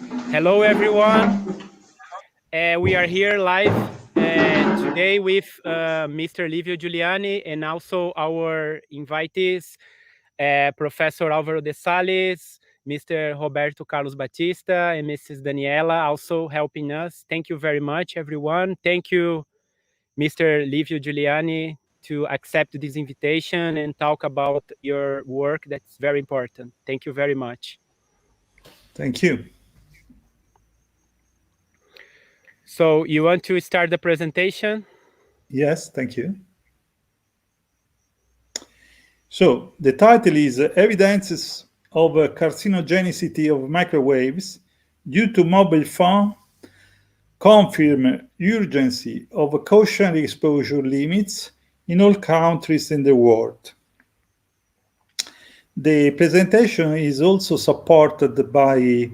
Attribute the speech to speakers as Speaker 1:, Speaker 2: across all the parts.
Speaker 1: Hello, everyone. We are here live today with Mr. Livio Giuliani and also our invitees, Professor Álvaro de Sales, Mr. Roberto Carlos Batista, and Mrs. Daniela also helping us. Thank you very much, everyone. Thank you, Mr. Livio Giuliani, to accept this invitation and talk about your work. That's very important. Thank you very much.
Speaker 2: Thank you.
Speaker 1: So you want to start the presentation?
Speaker 2: Yes, thank you. So the title is Evidences of Carcinogenicity of Microwaves Due to Mobile Phone Confirm Urgency of Cautionary Exposure Limits in all countries in the world. The presentation is also supported by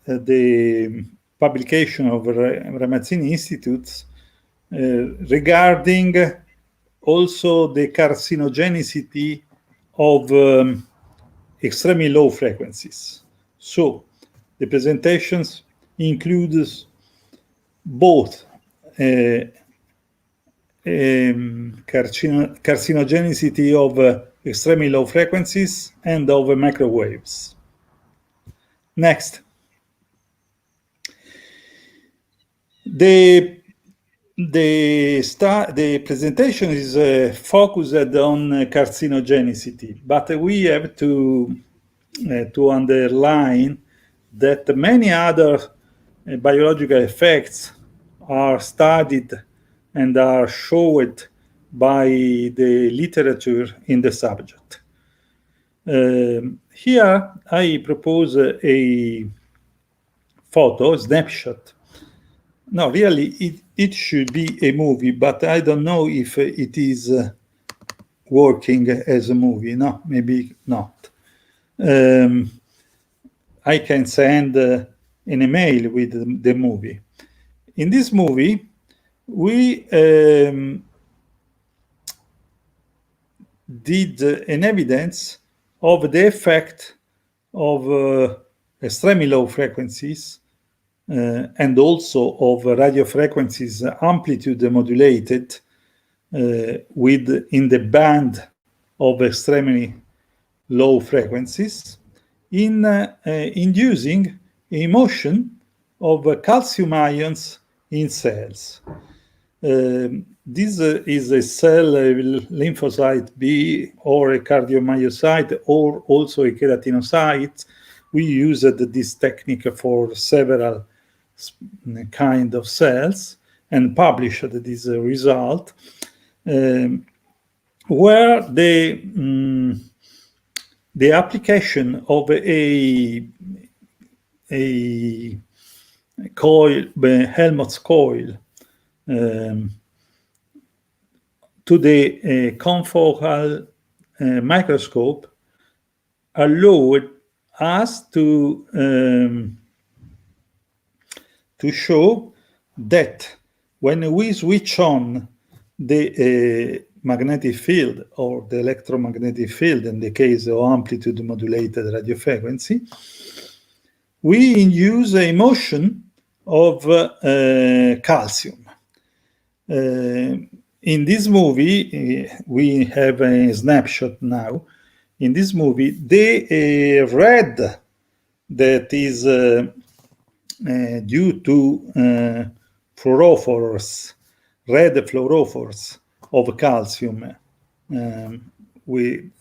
Speaker 2: the publication of Ramazzini Institute regarding also the carcinogenicity of extremely low frequencies. So the presentations includes both carcinogenicity of extremely low frequencies and of microwaves. Next. The presentation is focused on carcinogenicity, but we have to underline that many other biological effects are studied and are shown by the literature in the subject. Here I propose a photo, snapshot. No, really, it should be a movie, but I don't know if it is working as a movie. No, maybe not. I can send an email with the movie. In this movie, we did an evidence of the effect of extremely low frequencies and also of radio frequencies amplitude modulated in the band of extremely low frequencies in inducing a motion of calcium ions in cells. This is a cell lymphocyte B or a cardiomyocyte or also a keratinocyte. We used this technique for several kind of cells and published this result where the application of a coil, Helmholtz coil, to the confocal microscope allowed us to show that when we switch on the magnetic field or the electromagnetic field in the case of amplitude modulated radio frequency, we induce a motion of calcium. In this movie, we have a snapshot now. In this movie, the red that is due to fluorophores, red fluorophores of calcium. With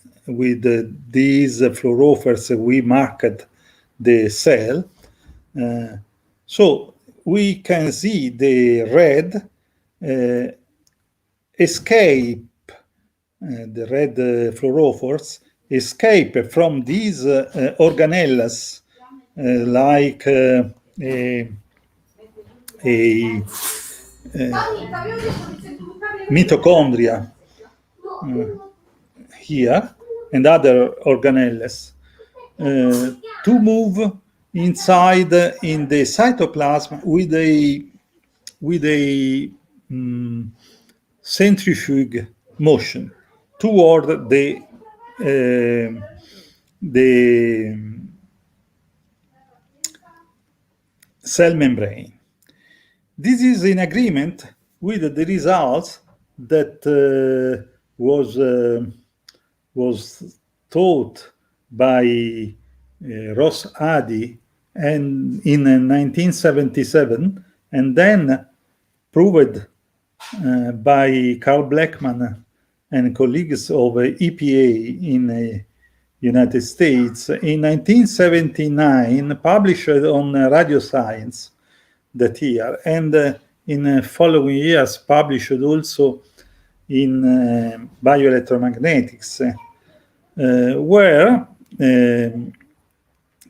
Speaker 2: these fluorophores, we marked the cell. So we can see the red escape, the red fluorophores escape from these organelles like mitochondria here and other organelles to move inside in the cytoplasm with a centrifuge motion toward the cell membrane. This is in agreement with the results that was taught by Ross Addy and in 1977, and then proved by Carl Blackman and colleagues of EPA in the United States in 1979, published on Radio Science that year, and in following years published also in bioelectromagnetics, where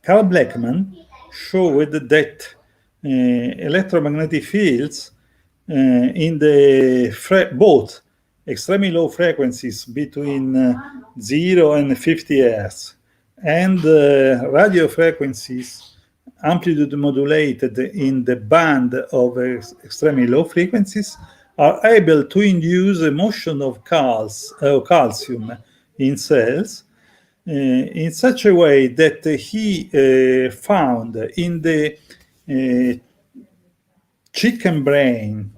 Speaker 2: Carl Blackman showed that electromagnetic fields in the both extremely low frequencies between 0 and 50 Hz and radio frequencies amplitude modulated in the band of extremely low frequencies are able to induce a motion of calcium in cells in such a way that he found in the chicken brain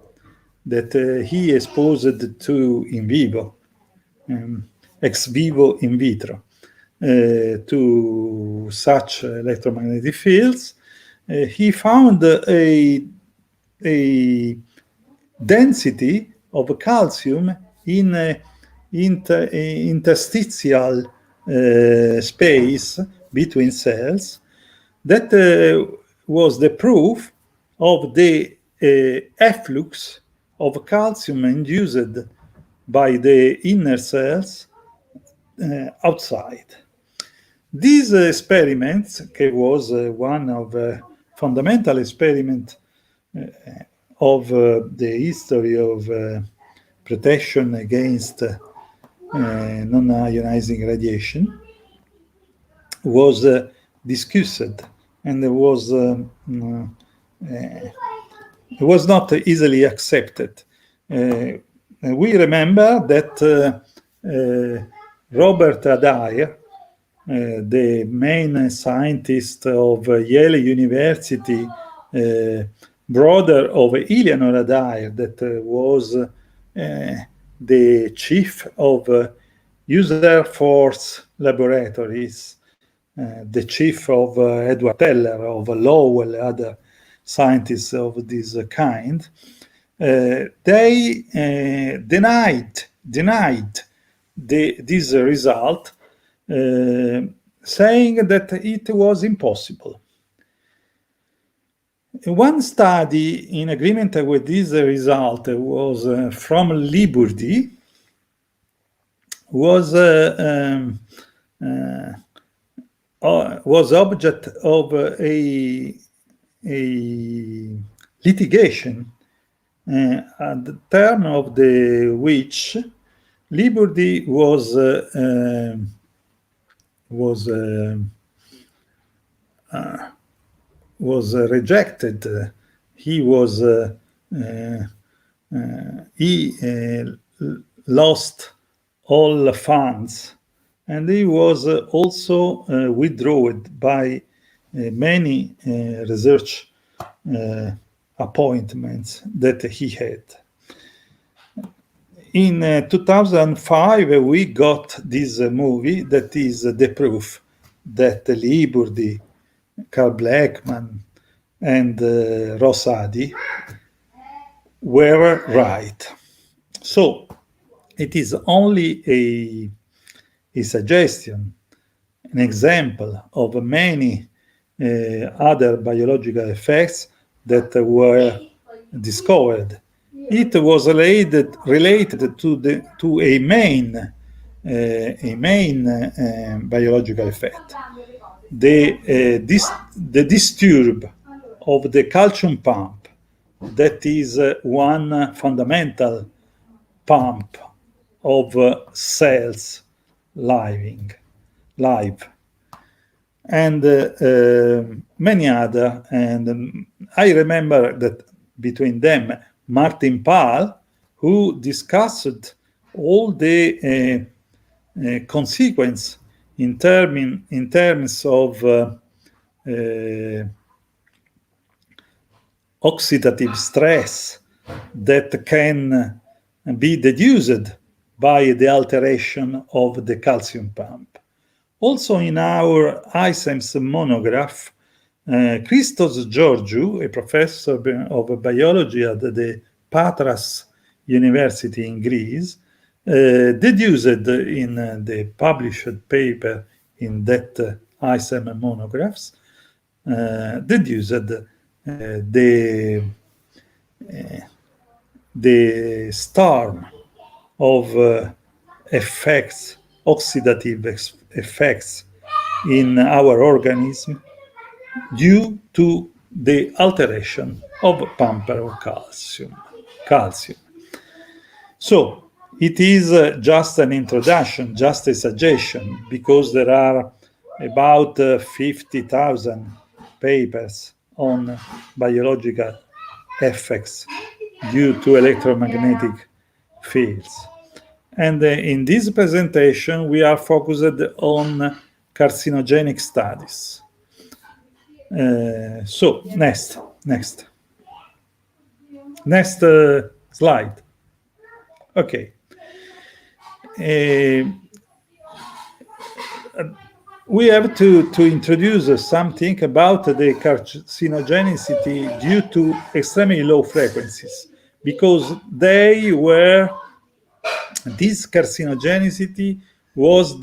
Speaker 2: that he exposed to in vivo, ex vivo in vitro, to such electromagnetic fields, he found a density of calcium in interstitial space between cells that was the proof of the efflux of calcium induced by the inner cells outside. These experiments, was one of fundamental experiments of the history of protection against non-ionizing radiation, was discussed, and it was not easily accepted. We remember that Robert Adair, the main scientist of Yale University, brother of Eleanor Adair, that was the chief of User Force Laboratories, the chief of Edward Teller, of Lowell, other scientists of this kind. They denied this result, saying that it was impossible. One study in agreement with this result was from Liberty, was object of a litigation at the term of which Liberty was rejected. He lost all funds, and he was also withdrawn by many research appointments that he had. In 2005, we got this movie that is the proof that Liberty, Carl Blackman, and Ross Addy were right. So it is only a suggestion, an example of many other biological effects that were discovered. It was related to a main biological effect, the disturb of the calcium pump, that is one fundamental pump of cells live, and many other. And I remember that between them, Martin Pall, who discussed all the consequence in terms of oxidative stress that can be deduced by the alteration of the calcium pump. Also in our ICEMS monograph, Christos Georgiou, a professor of biology at the Patras University in Greece, deduced in the published paper in that ICEM monographs, deduced the storm of effects, oxidative effects in our organism due to the alteration of pumper of calcium. So it is just an introduction, just a suggestion, because there are about 50,000 papers on biological effects due to electromagnetic fields. And in this presentation, we are focused on carcinogenic studies. So, next slide. Okay. We have to introduce something about the carcinogenicity due to extremely low frequencies, because this carcinogenicity was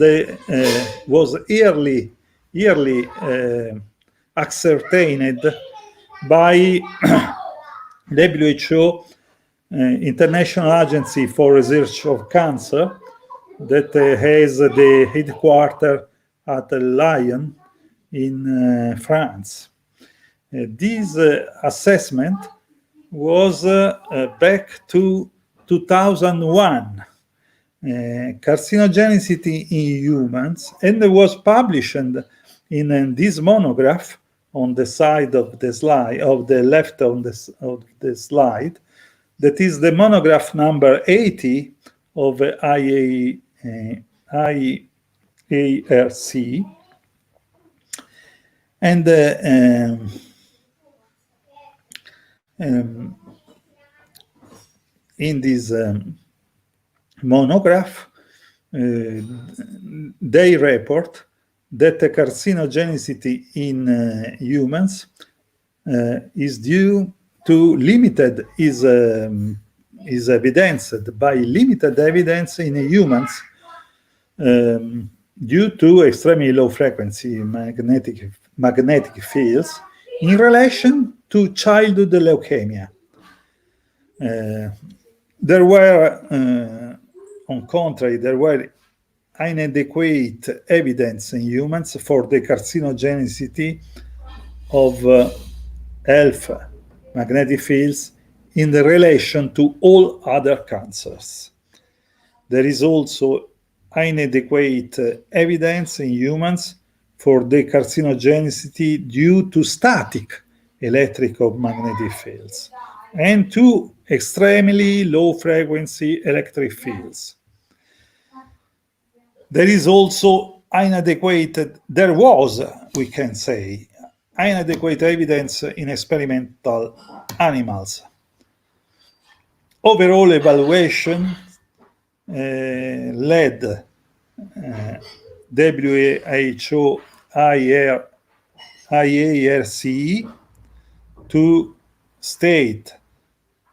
Speaker 2: yearly ascertained by WHO, International Agency for Research of Cancer, that has the headquarters at Lyon in France. This assessment was back to 2001. Carcinogenicity in humans, and it was published in this monograph on the side of the slide, of the left of the slide. That is the monograph number 80 of IARC. And in this monograph, they report that the carcinogenicity in humans is due to limited, is evidenced by limited evidence in humans due to extremely low frequency magnetic fields in relation to childhood leukemia. There were, on contrary, there were inadequate evidence in humans for the carcinogenicity of alpha magnetic fields in the relation to all other cancers. There is also inadequate evidence in humans for the carcinogenicity due to static electromagnetic fields and to extremely low frequency electric fields. There is also there was, we can say, inadequate evidence in experimental animals. Overall evaluation led WHO IARC to state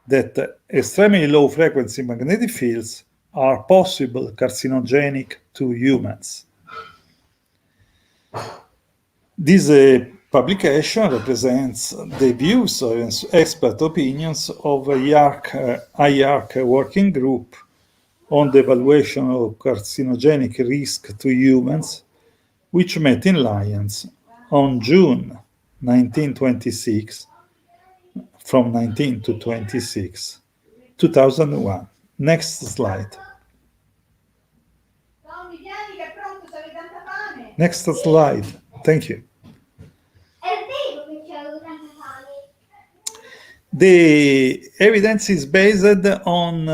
Speaker 2: that extremely low frequency magnetic fields are possible carcinogenic to humans. This publication represents the views and expert opinions of IARC working group on the evaluation of carcinogenic risk to humans, which met in Lyons on June 1926, from 19 to 26, 2001. Next slide. Next slide. Thank you. The evidence is based on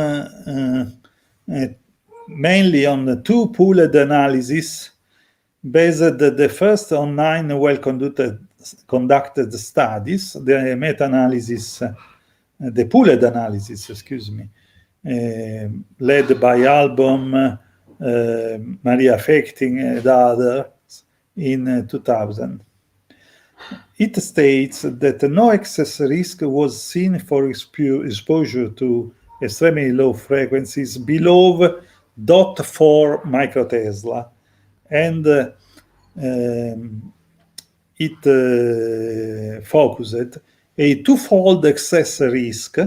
Speaker 2: mainly on the two pooled analyses, based the first on 9 well-conducted conducted studies, the meta-analysis, the pooled analysis, excuse me, led by Albom, Maria Fechting, and others in 2000. It states that no excess risk was seen for exposure to extremely low frequencies below 0.4 microtesla, and it focused a twofold excess risk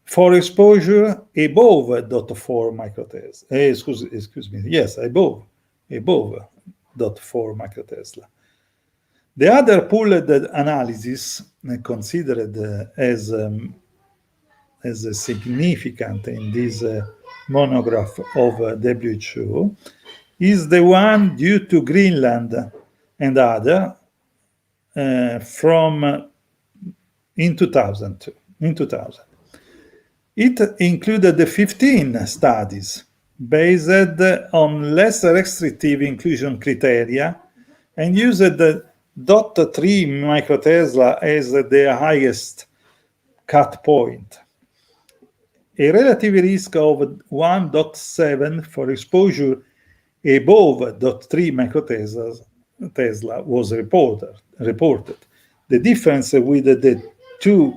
Speaker 2: for exposure above 0.4 microtesla. Excuse me, yes, above 0.4 microtesla. The other pooled analysis considered as significant in this monograph of WHO is the one due to Greenland and other from in 2000. It included 15 studies based on less restrictive inclusion criteria and used 0.3 microtesla as the highest cut point. A relative risk of 1.7 for exposure above 0.3 microtesla was reported. The difference with the two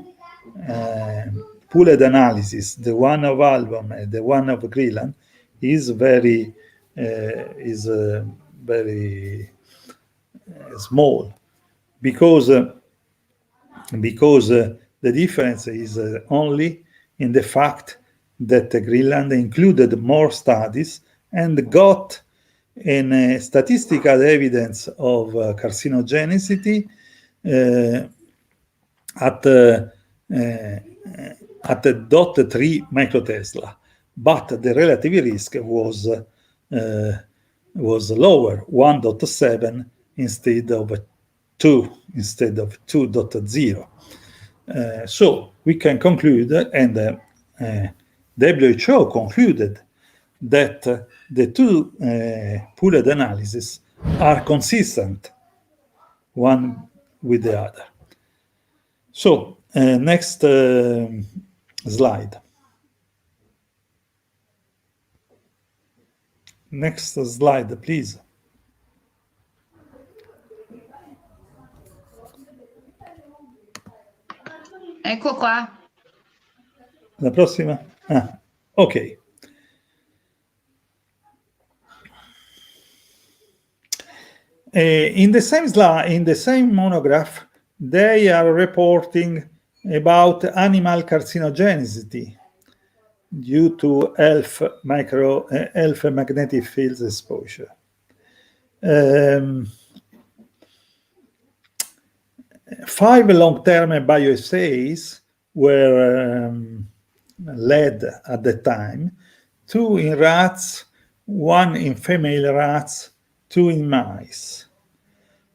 Speaker 2: pooled analysis, the one of Albom and the one of Greenland, is very small, because the difference is only in the fact that Greenland included more studies and got in statistical evidence of carcinogenicity at 0.3 microtesla, but the relative risk was lower, 1.7 instead of 2.0. So we can conclude, and WHO concluded, that the two pooled analyses are consistent one with the other. So next slide. Next slide, please.
Speaker 3: Ecco qua.
Speaker 2: La prossima? Ah, ok. In the same monograph, they are reporting about animal carcinogenicity due to ELF magnetic field exposure. 5 long-term bioassays were led at the time, 2 in rats, 1 in female rats, 2 in mice.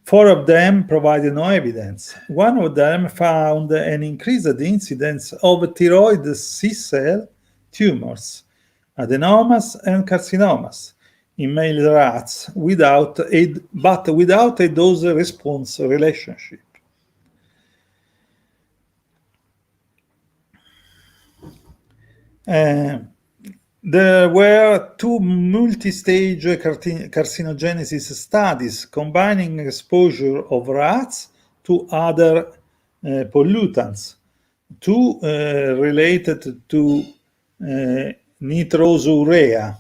Speaker 2: 4 of them provided no evidence. 1 of them found an increased incidence of thyroid C-cell tumors, adenomas and carcinomas in male rats without a dose-response relationship. There were 2 multi-stage carcinogenesis studies combining exposure of rats to other pollutants, 2 related to nitrosourea,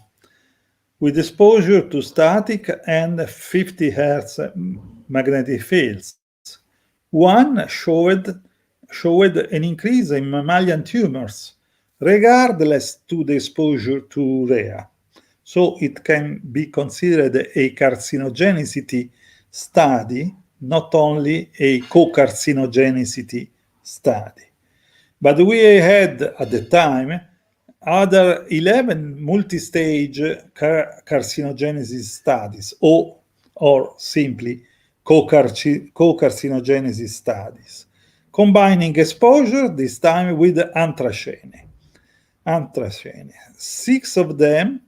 Speaker 2: with exposure to static and 50 Hz magnetic fields. 1 showed an increase in mammalian tumors, regardless to the exposure to urea. So it can be considered a carcinogenicity study, not only a co-carcinogenicity study. But we had at the time other 11 multi-stage carcinogenesis studies, or simply co-carcinogenesis studies, combining exposure, this time with anthracene. 6 of them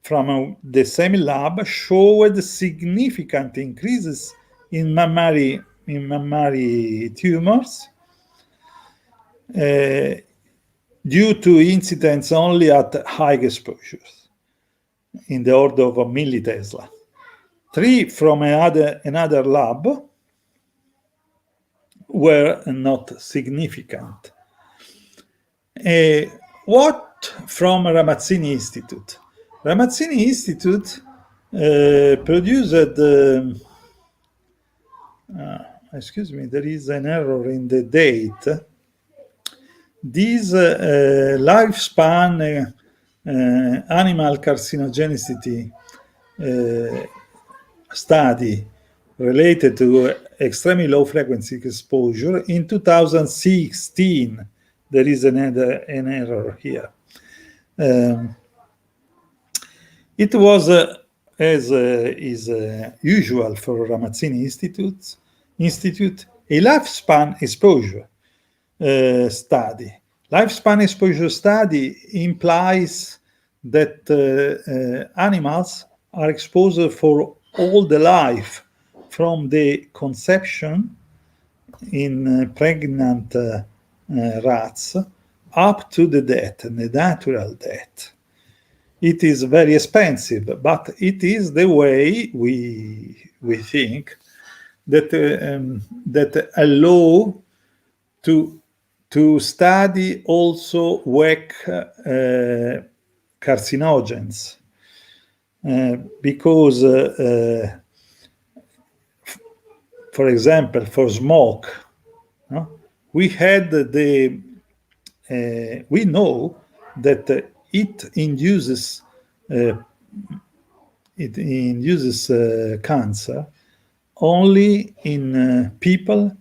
Speaker 2: from the same lab showed significant increases in mammary mammary tumors due to incidence only at high exposures, in the order of a millitesla. 3 from another lab were not significant. What from Ramazzini Institute? Ramazzini Institute produced, excuse me, there is an error in the date. This lifespan animal carcinogenicity study related to extremely low frequency exposure in 2016. There is an error here. It was, as is usual for Ramazzini Institute, a lifespan exposure study. Lifespan exposure study implies that animals are exposed for all the life, from the conception in pregnant rats up to the death, the natural death. It is very expensive, but it is the way we think that that allow to study also weak carcinogens, because for example, for smoke, we had we know that it induces cancer only in people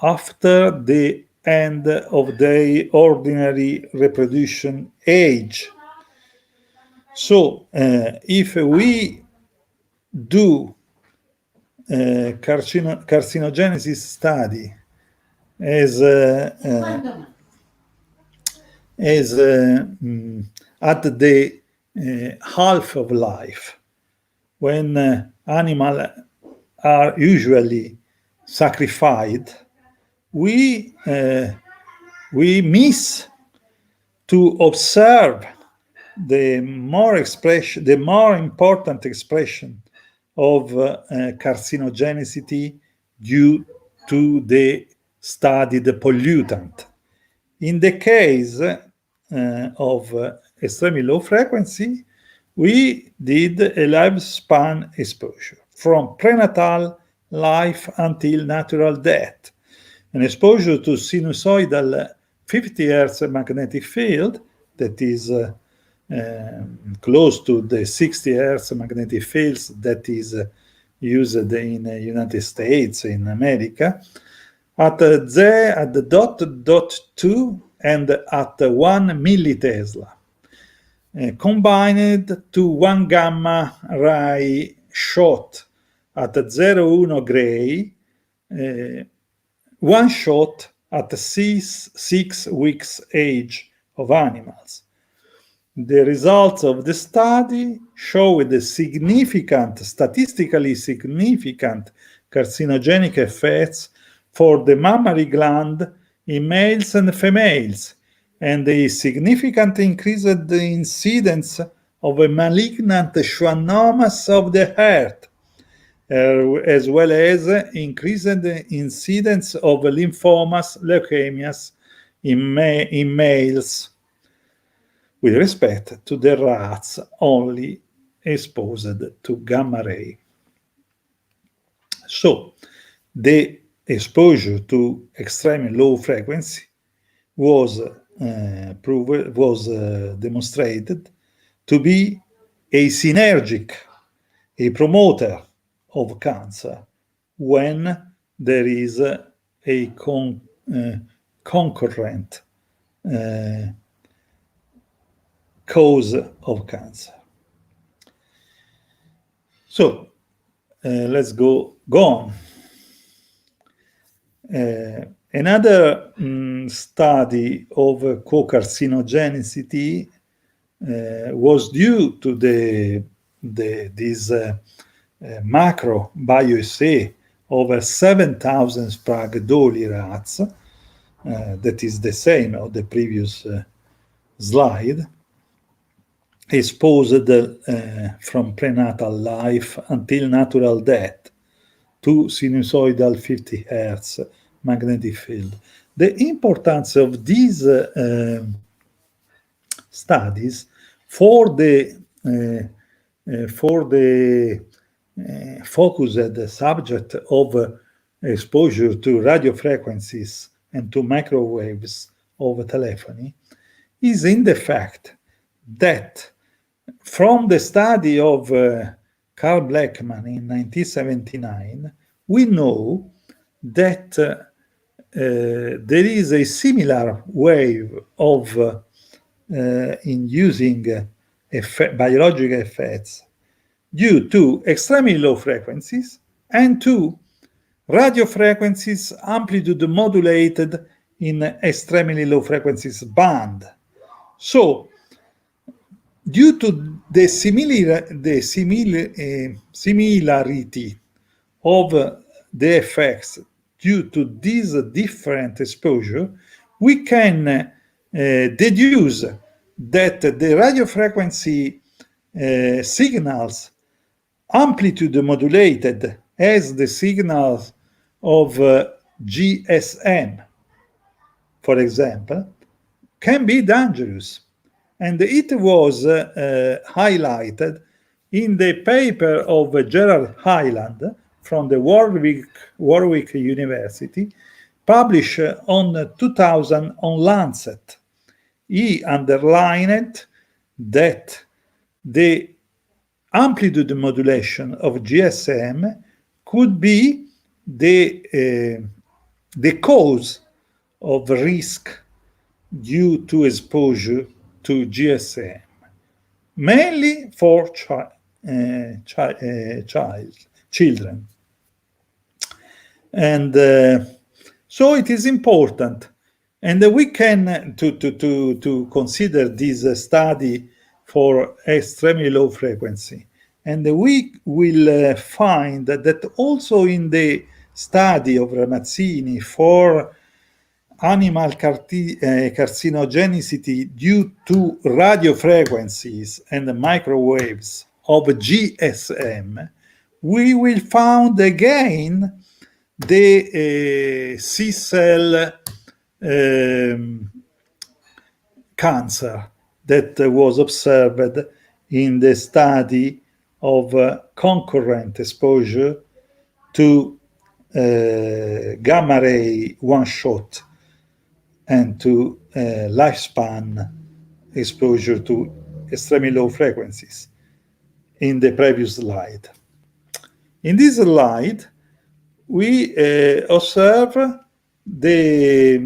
Speaker 2: after the end of their ordinary reproduction age. So if we do carcinogenesis study as at the half of life, when animals are usually sacrificed, we miss to observe the more important expression of carcinogenicity due to the studied pollutant. In the case of extremely low frequency, we did a lifespan exposure from prenatal life until natural death. An exposure to sinusoidal 50 Hz magnetic field that is close to the 60 Hz magnetic fields that is used in the United States, in America, at the dot 2 and at 1 millitesla, combined to 1 gamma ray shot at 0.1 gray, one shot at 6 weeks age of animals. The results of the study show the statistically significant carcinogenic effects for the mammary gland in males and females, and a significant increase in the incidence of a malignant schwannomas of the heart, as well as increased incidence of lymphomas, leukemias in males, with respect to the rats only exposed to gamma ray. So, the exposure to extremely low frequency was demonstrated to be a synergic, a promoter of cancer when there is a concurrent cause of cancer. So let's go on. Another study of co-carcinogenicity was due to this macro bioassay over 7,000 Sprague dolly rats, that is the same of the previous slide, exposed from prenatal life until natural death to sinusoidal 50 Hz magnetic field. The importance of these studies for the focused subject of exposure to radio frequencies and to microwaves of telephony is in the fact that from the study of Carl Blackman in 1979, we know that there is a similar wave of inducing biological effects due to extremely low frequencies and to radio frequencies amplitude modulated in extremely low frequencies band. So, due to the similarity of the effects due to this different exposure, we can deduce that the radio frequency signals amplitude modulated as the signals of GSM, for example, can be dangerous. And it was highlighted in the paper of Gerard Hyland from the Warwick University, published on 2000 on Lancet. He underlined that the amplitude modulation of GSM could be the cause of risk due to exposure to GSM, mainly for children. And so it is important, and we can to consider this study for extremely low frequency. And we will find that also in the study of Ramazzini for animal carcinogenicity due to radio frequencies and microwaves of GSM, we will find again the C-cell cancer that was observed in the study of concurrent exposure to gamma ray one shot and to lifespan exposure to extremely low frequencies in the previous slide. In this slide, we observe the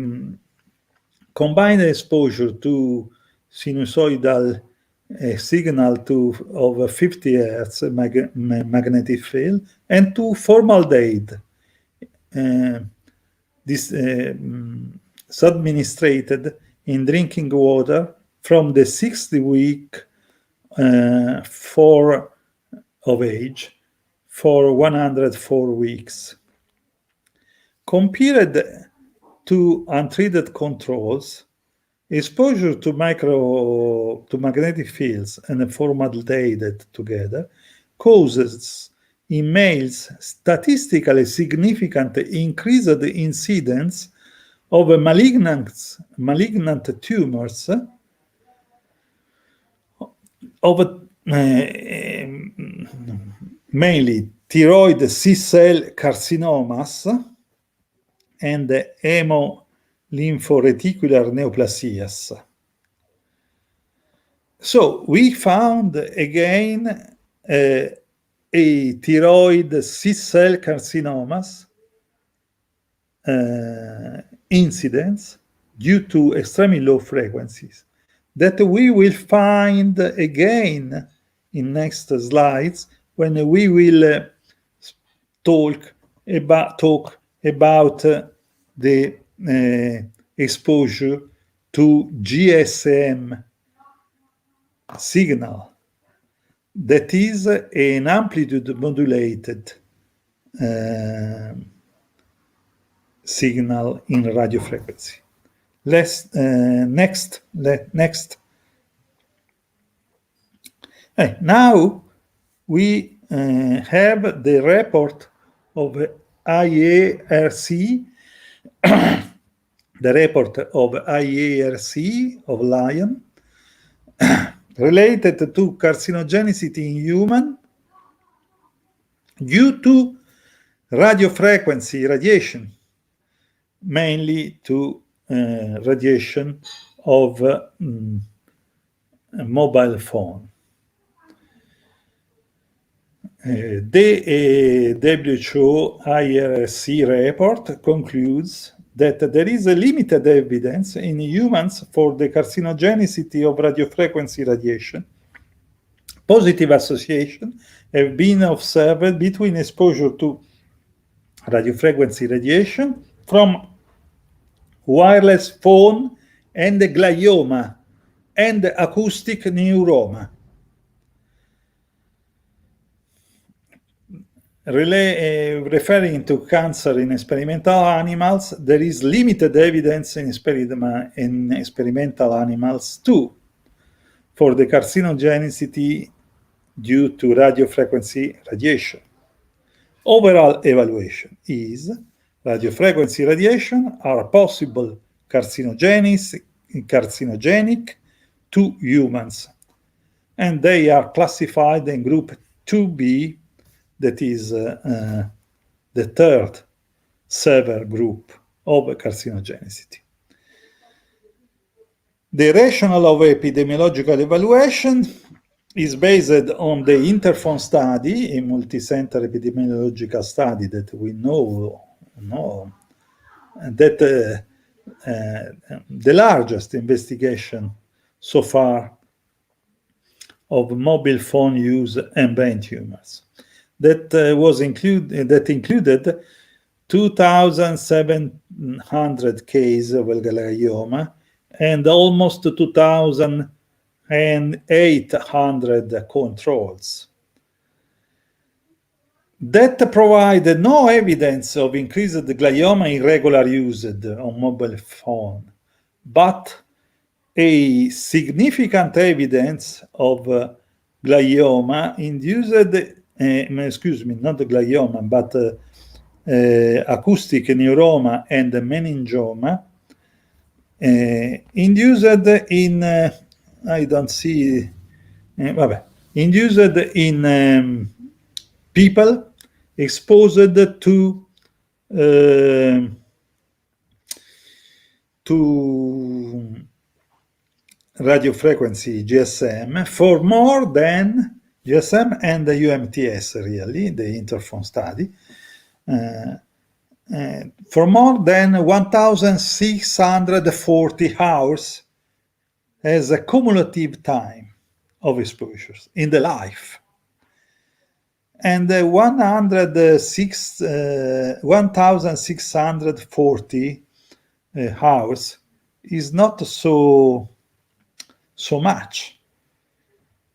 Speaker 2: combined exposure to sinusoidal signal of 50 Hz magnetic field and to formaldehyde. This administered in drinking water from the 6th week of age for 104 weeks. Compared to untreated controls, exposure to magnetic fields and formaldehyde together causes in males statistically significant increased incidence of malignant tumors of mainly thyroid C-cell carcinomas and hemolympho-reticular neoplasias. So we found again a thyroid C-cell carcinomas incidence due to extremely low frequencies that we will find again in next slides when we will talk about the exposure to GSM signal, that is an amplitude modulated signal in radio frequency. Next. Now we have the report of IARC, the report of IARC of Lyon, related to carcinogenicity in human due to radio frequency radiation, mainly to radiation of a mobile phone. The WHO IRC report concludes that there is a limited evidence in humans for the carcinogenicity of radiofrequency radiation. Positive association have been observed between exposure to radiofrequency radiation from wireless phone and glioma and acoustic neuroma. Referring to cancer in experimental animals, there is limited evidence in experimental animals too for the carcinogenicity due to radiofrequency radiation. Overall evaluation is radiofrequency radiation are possible carcinogenic to humans, and they are classified in group 2B, that is the third severe group of carcinogenicity. The rationale of epidemiological evaluation is based on the interphone study, a multi-center epidemiological study that we know that the largest investigation so far of mobile phone use and brain tumors. That included 2,700 cases of glioma and almost 2,800 controls. That provided no evidence of increased glioma in regular use on mobile phone, but a significant evidence of glioma induced, not glioma, but acoustic neuroma and meningoma induced in, induced in people exposed to radio frequency GSM for more than GSM and the UMTS, really, the interphone study, for more than 1,640 hours as a cumulative time of exposures in the life. And 1,640 hours is not so much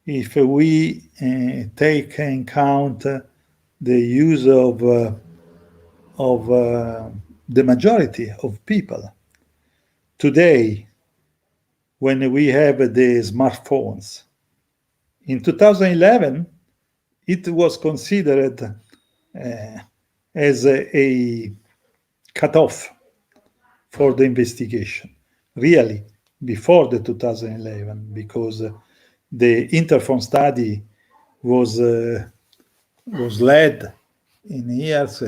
Speaker 2: if we take in count the use of the majority of people. Today, when we have the smartphones, in 2011, it was considered as a cutoff for the investigation, really, before the 2011, because the interphone study was led in years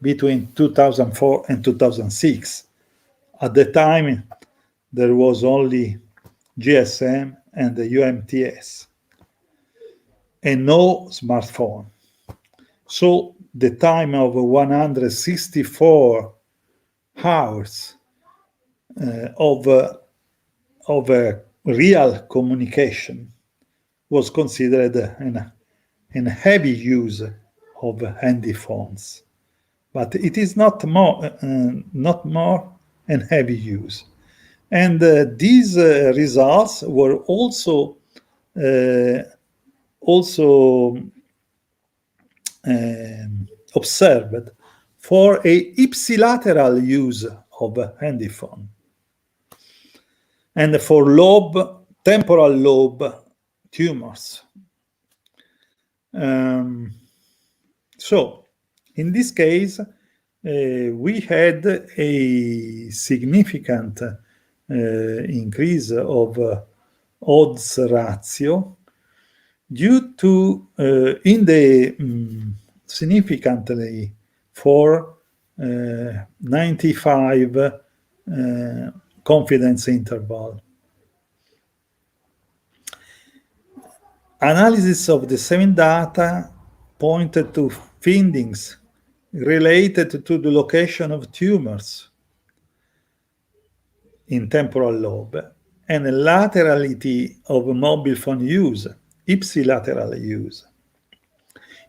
Speaker 2: between 2004 and 2006. At the time, there was only GSM and the UMTS, and no smartphone. So the time of 164 hours of real communication was considered in heavy use of handy phones, but it is not more and heavy use. And these results were also observed for a ipsilateral use of a handyphone and for temporal lobe tumors. So, in this case, we had a significant increase of odds ratio due to significantly for 95 confidence interval. Analysis of the same data pointed to findings related to the location of tumors in temporal lobe and laterality of mobile phone use, ipsilateral use.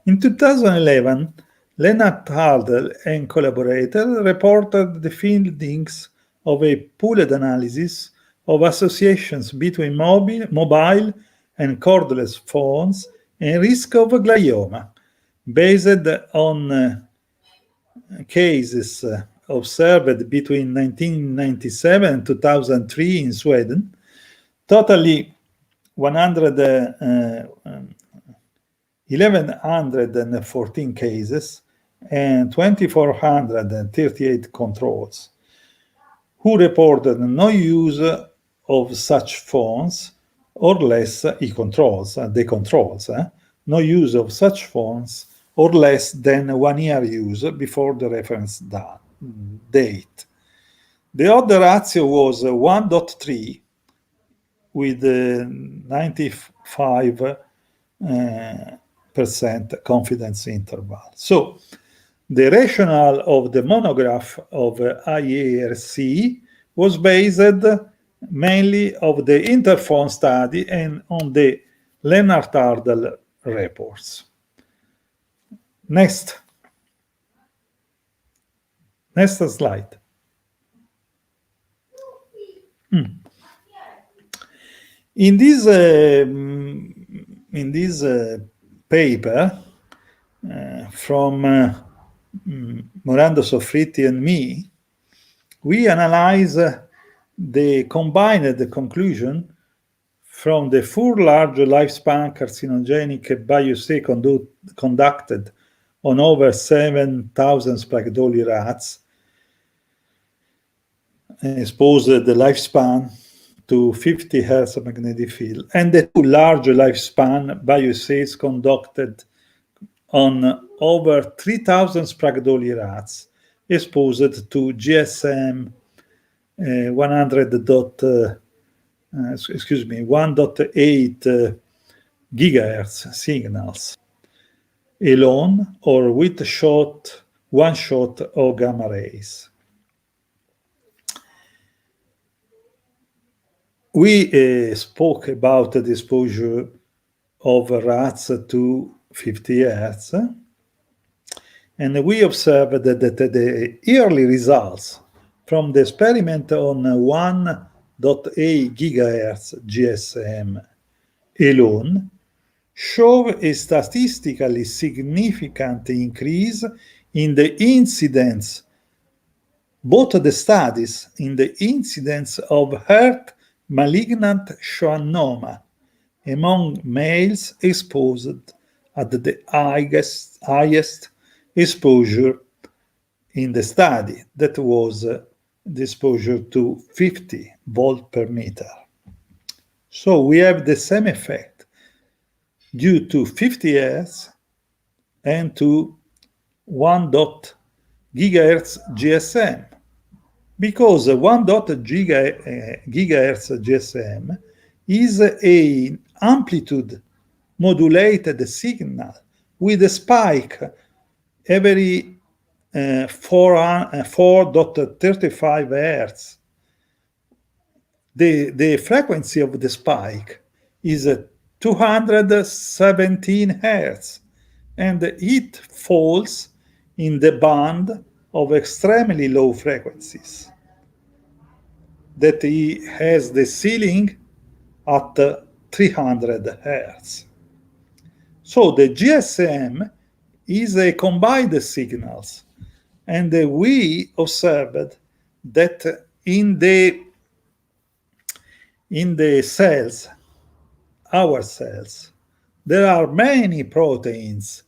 Speaker 2: In 2011, Lennart Hardel and collaborators reported the findings of a pooled analysis of associations between mobile and cordless phones and risk of glioma, based on cases observed between 1997 and 2003 in Sweden, totally 1,114 cases and 2,438 controls, who reported no use of such phones or less, the controls, no use of such phones or less than 1 year use before the reference date. The odd ratio was 1.3 with 95% confidence interval. So, the rationale of the monograph of IARC was based mainly of the interphone study and on the Lennart Hardel reports. Next slide. In this paper from Morando Soffritti and me, we analyze the combined conclusion from the 4 large lifespan carcinogenic biopsy conducted on over 7,000 Sprague-Dawley rats, exposed the lifespan to 50 Hz magnetic field, and the 2 large lifespan biopsies conducted on over 3,000 Sprague-Dawley rats, exposed to GSM 1.8 gigahertz signals alone or with one shot of gamma rays. We spoke about the exposure of rats to 50 Hz, and we observed that the early results from the experiment on 1.8 gigahertz GSM alone show a statistically significant increase in the incidence, both the studies, in the incidence of heart malignant schwannoma among males exposed at the highest exposure in the study, that was the exposure to 50 volt per meter. So we have the same effect due to 50 Hz and to 1. gigahertz GSM, because 1. gigahertz GSM is an amplitude modulated signal with a spike every 4.35 Hz. The frequency of the spike is 217 Hz, and it falls in the band of extremely low frequencies, that he has the ceiling at 300 Hz. So the GSM is a combined signals. And we observed that in the cells, our cells, there are many proteins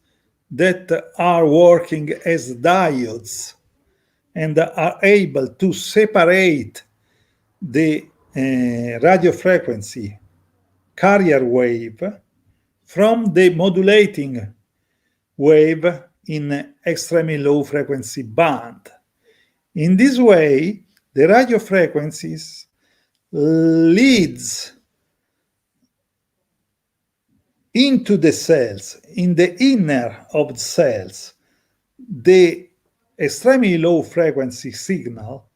Speaker 2: that are working as diodes and are able to separate the radio frequency carrier wave from the modulating wave in extremely low frequency band. In this way, the radio frequencies leads into the cells, in the inner of the cells, the extremely low frequency signal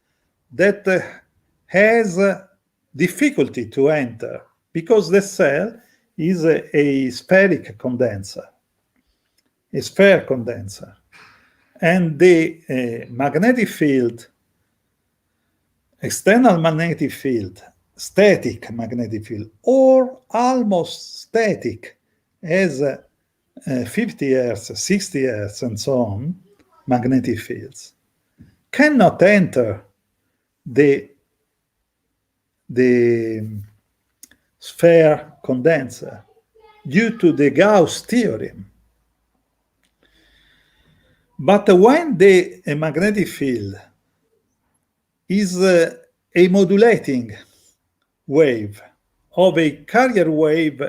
Speaker 2: that has difficulty to enter because the cell is a spheric condenser, a sphere condenser. And the magnetic field, external magnetic field, static magnetic field, or almost static as 50 Hertz, 60 Hertz, and so on, magnetic fields, cannot enter the sphere condenser due to the Gauss theorem. But when the magnetic field is a modulating wave of a carrier wave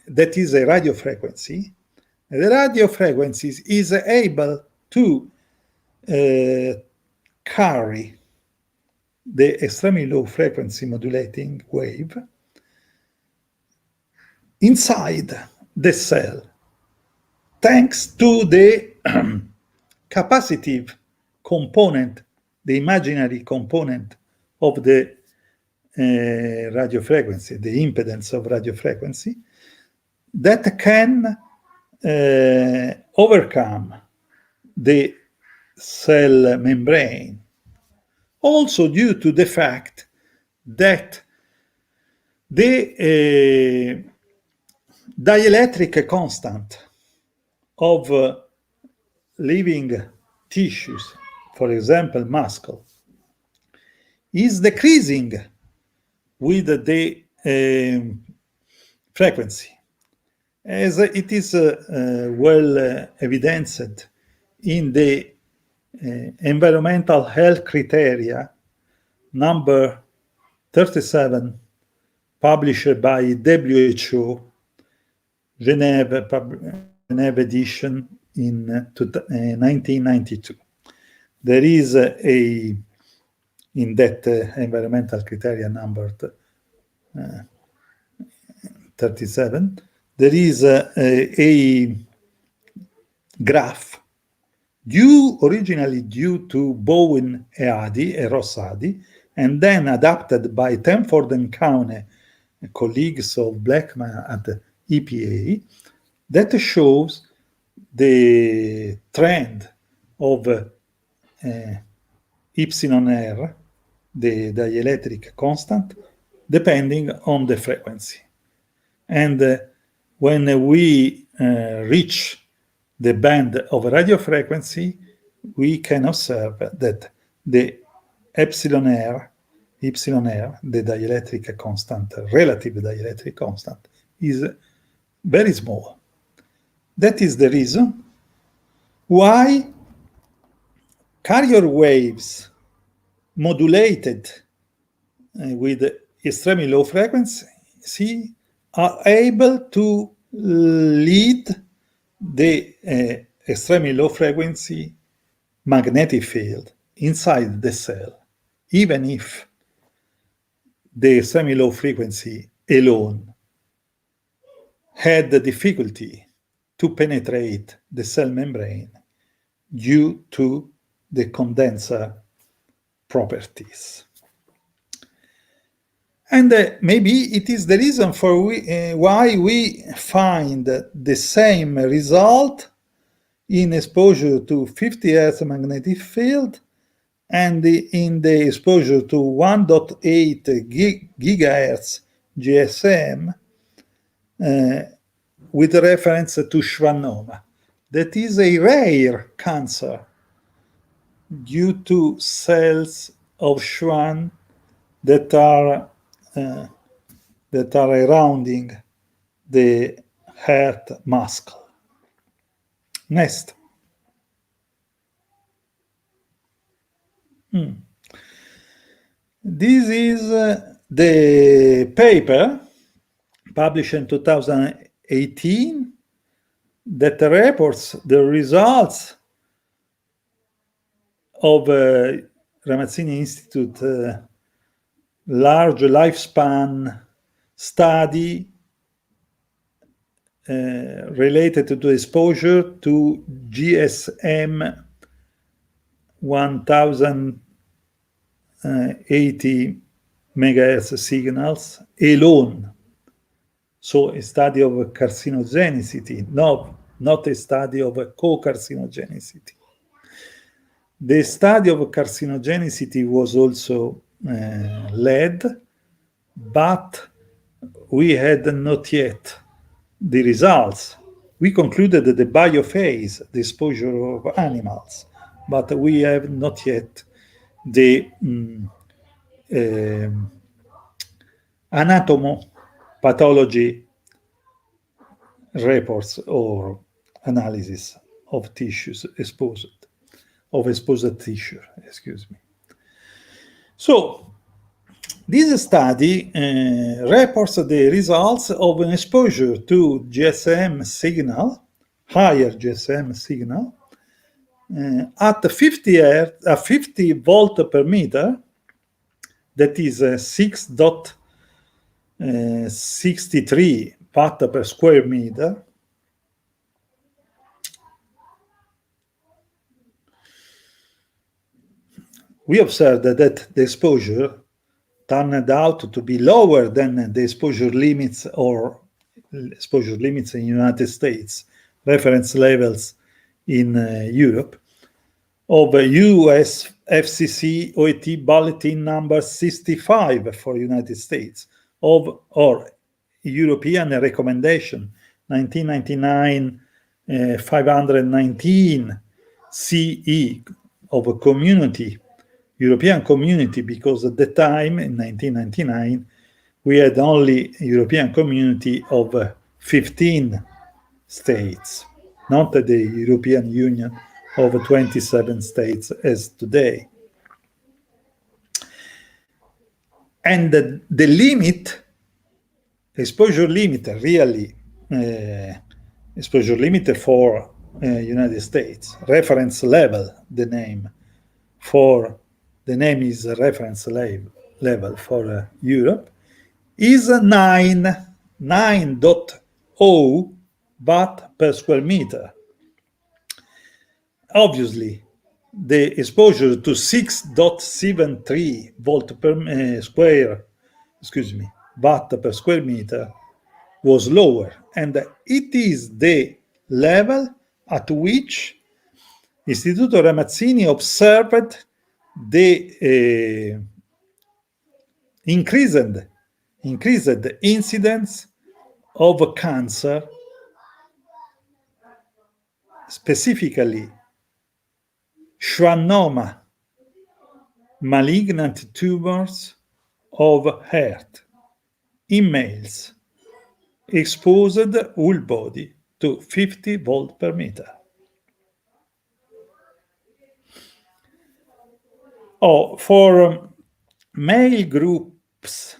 Speaker 2: that is a radio frequency, the radio frequency is able to carry the extremely low frequency modulating wave inside the cell, thanks to the capacitive component, the imaginary component of the radio frequency, the impedance of radio frequency, that can overcome the cell membrane. Also due to the fact that the dielectric constant of living tissues, for example, muscle, is decreasing with the frequency, as it is well evidenced in the environmental health criteria number 37, published by WHO, Geneva edition in 1992. There is in that environmental criteria number 37, there is a graph originally due to Bowen e Rossadi, and then adapted by Temford and Cowney, colleagues of Blackman at the EPA, that shows the trend of epsilon r, the dielectric constant, depending on the frequency. And when we reach the band of radio frequency, we can observe that the epsilon r, the dielectric constant, relative dielectric constant, is very small. That is the reason why carrier waves modulated with extremely low frequency are able to lead the extremely low frequency magnetic field inside the cell, even if the extremely low frequency alone had the difficulty to penetrate the cell membrane due to the condenser properties. And maybe it is the reason for why we find the same result in exposure to 50 Hz magnetic field and in the exposure to 1.8 gigahertz GSM with reference to schwannoma. that is a rare cancer due to cells of Schwann that are surrounding the heart muscle. Next. This is the paper published in 2018 that reports the results of Ramazzini Institute large lifespan study related to exposure to GSM 1080 megahertz signals alone. So a study of carcinogenicity, not a study of co-carcinogenicity. The study of carcinogenicity was also led, but we had not yet the results. We concluded the biophase, the exposure of animals, but we have not yet the anatomopathology reports or analysis of tissues exposed, of exposed tissue, excuse me. So this study reports the results of an exposure to GSM signal, higher GSM signal, at 50 volt per meter, that is 6.63 watt per square meter. We observed that the exposure turned out to be lower than the exposure limits or exposure limits in the United States, reference levels in Europe, of US FCC OET bulletin number 65 for United States, or European recommendation 1999 519 CE of a community, European community, because at the time in 1999 we had only a European community of 15 states, not the European Union of 27 states as today. And the limit, exposure limit, really, exposure limit for United States, reference level, the name is a reference level for Europe, is 9.0 watt per square meter. Obviously, the exposure to 6.73 watt per square meter was lower, and it is the level at which Istituto Ramazzini observed the increased incidence of cancer, specifically schwannoma, malignant tumors of heart in males, exposed whole body to 50 volt per meter. For male groups,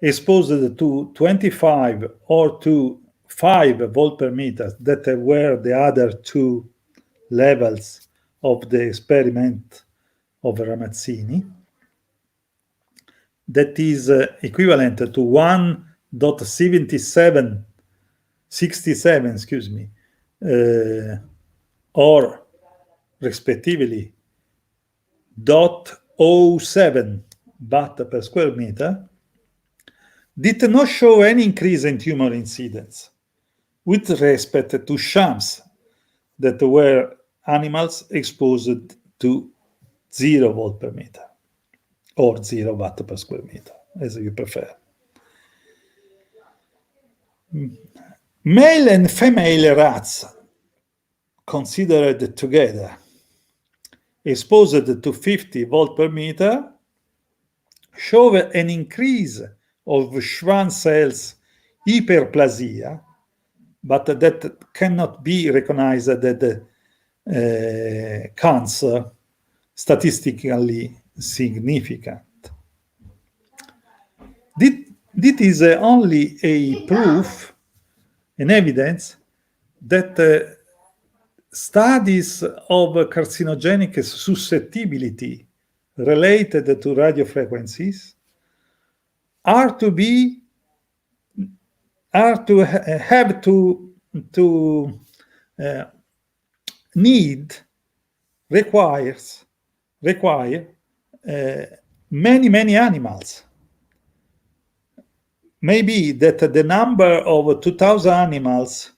Speaker 2: exposed to 25 or to 5 volt per meter, that were the other two levels of the experiment of Ramazzini, that is equivalent to 1.67, or respectively 0.07 watt per square meter, did not show any increase in tumor incidence with respect to shams that were animals exposed to 0 volt per meter or 0 watt per square meter, as you prefer. Male and female rats considered together, exposed to 50 volt per meter, show an increase of Schwann cells hyperplasia, but that cannot be recognized as cancer statistically significant. This is only a proof, an evidence, that studies of carcinogenic susceptibility related to radio frequencies have to require many animals. Maybe that the number of 2,000 animals,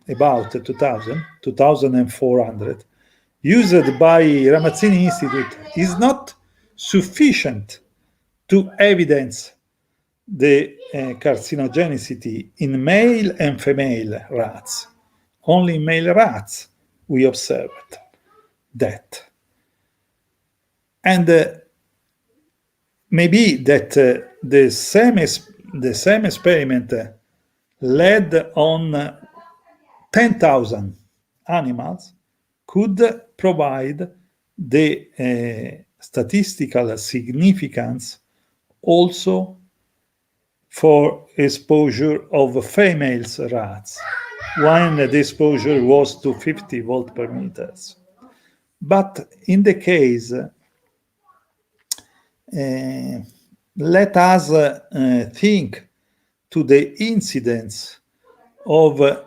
Speaker 2: about 2,400, used by Ramazzini Institute is not sufficient to evidence the carcinogenicity in male and female rats. Only in male rats we observed that. And maybe that the same experiment led on 10,000 animals could provide the statistical significance also for exposure of female rats when the exposure was to 50 volt per meters. But in the case, let us think to the incidence of a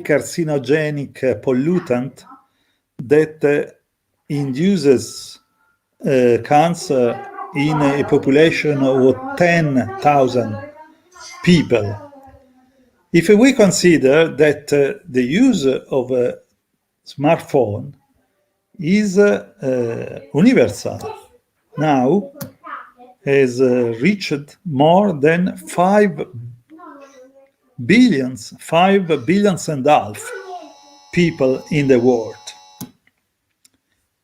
Speaker 2: carcinogenic pollutant that induces cancer in a population of 10,000 people. If we consider that the use of a smartphone is universal, now has reached more than 5 billion and a half people in the world.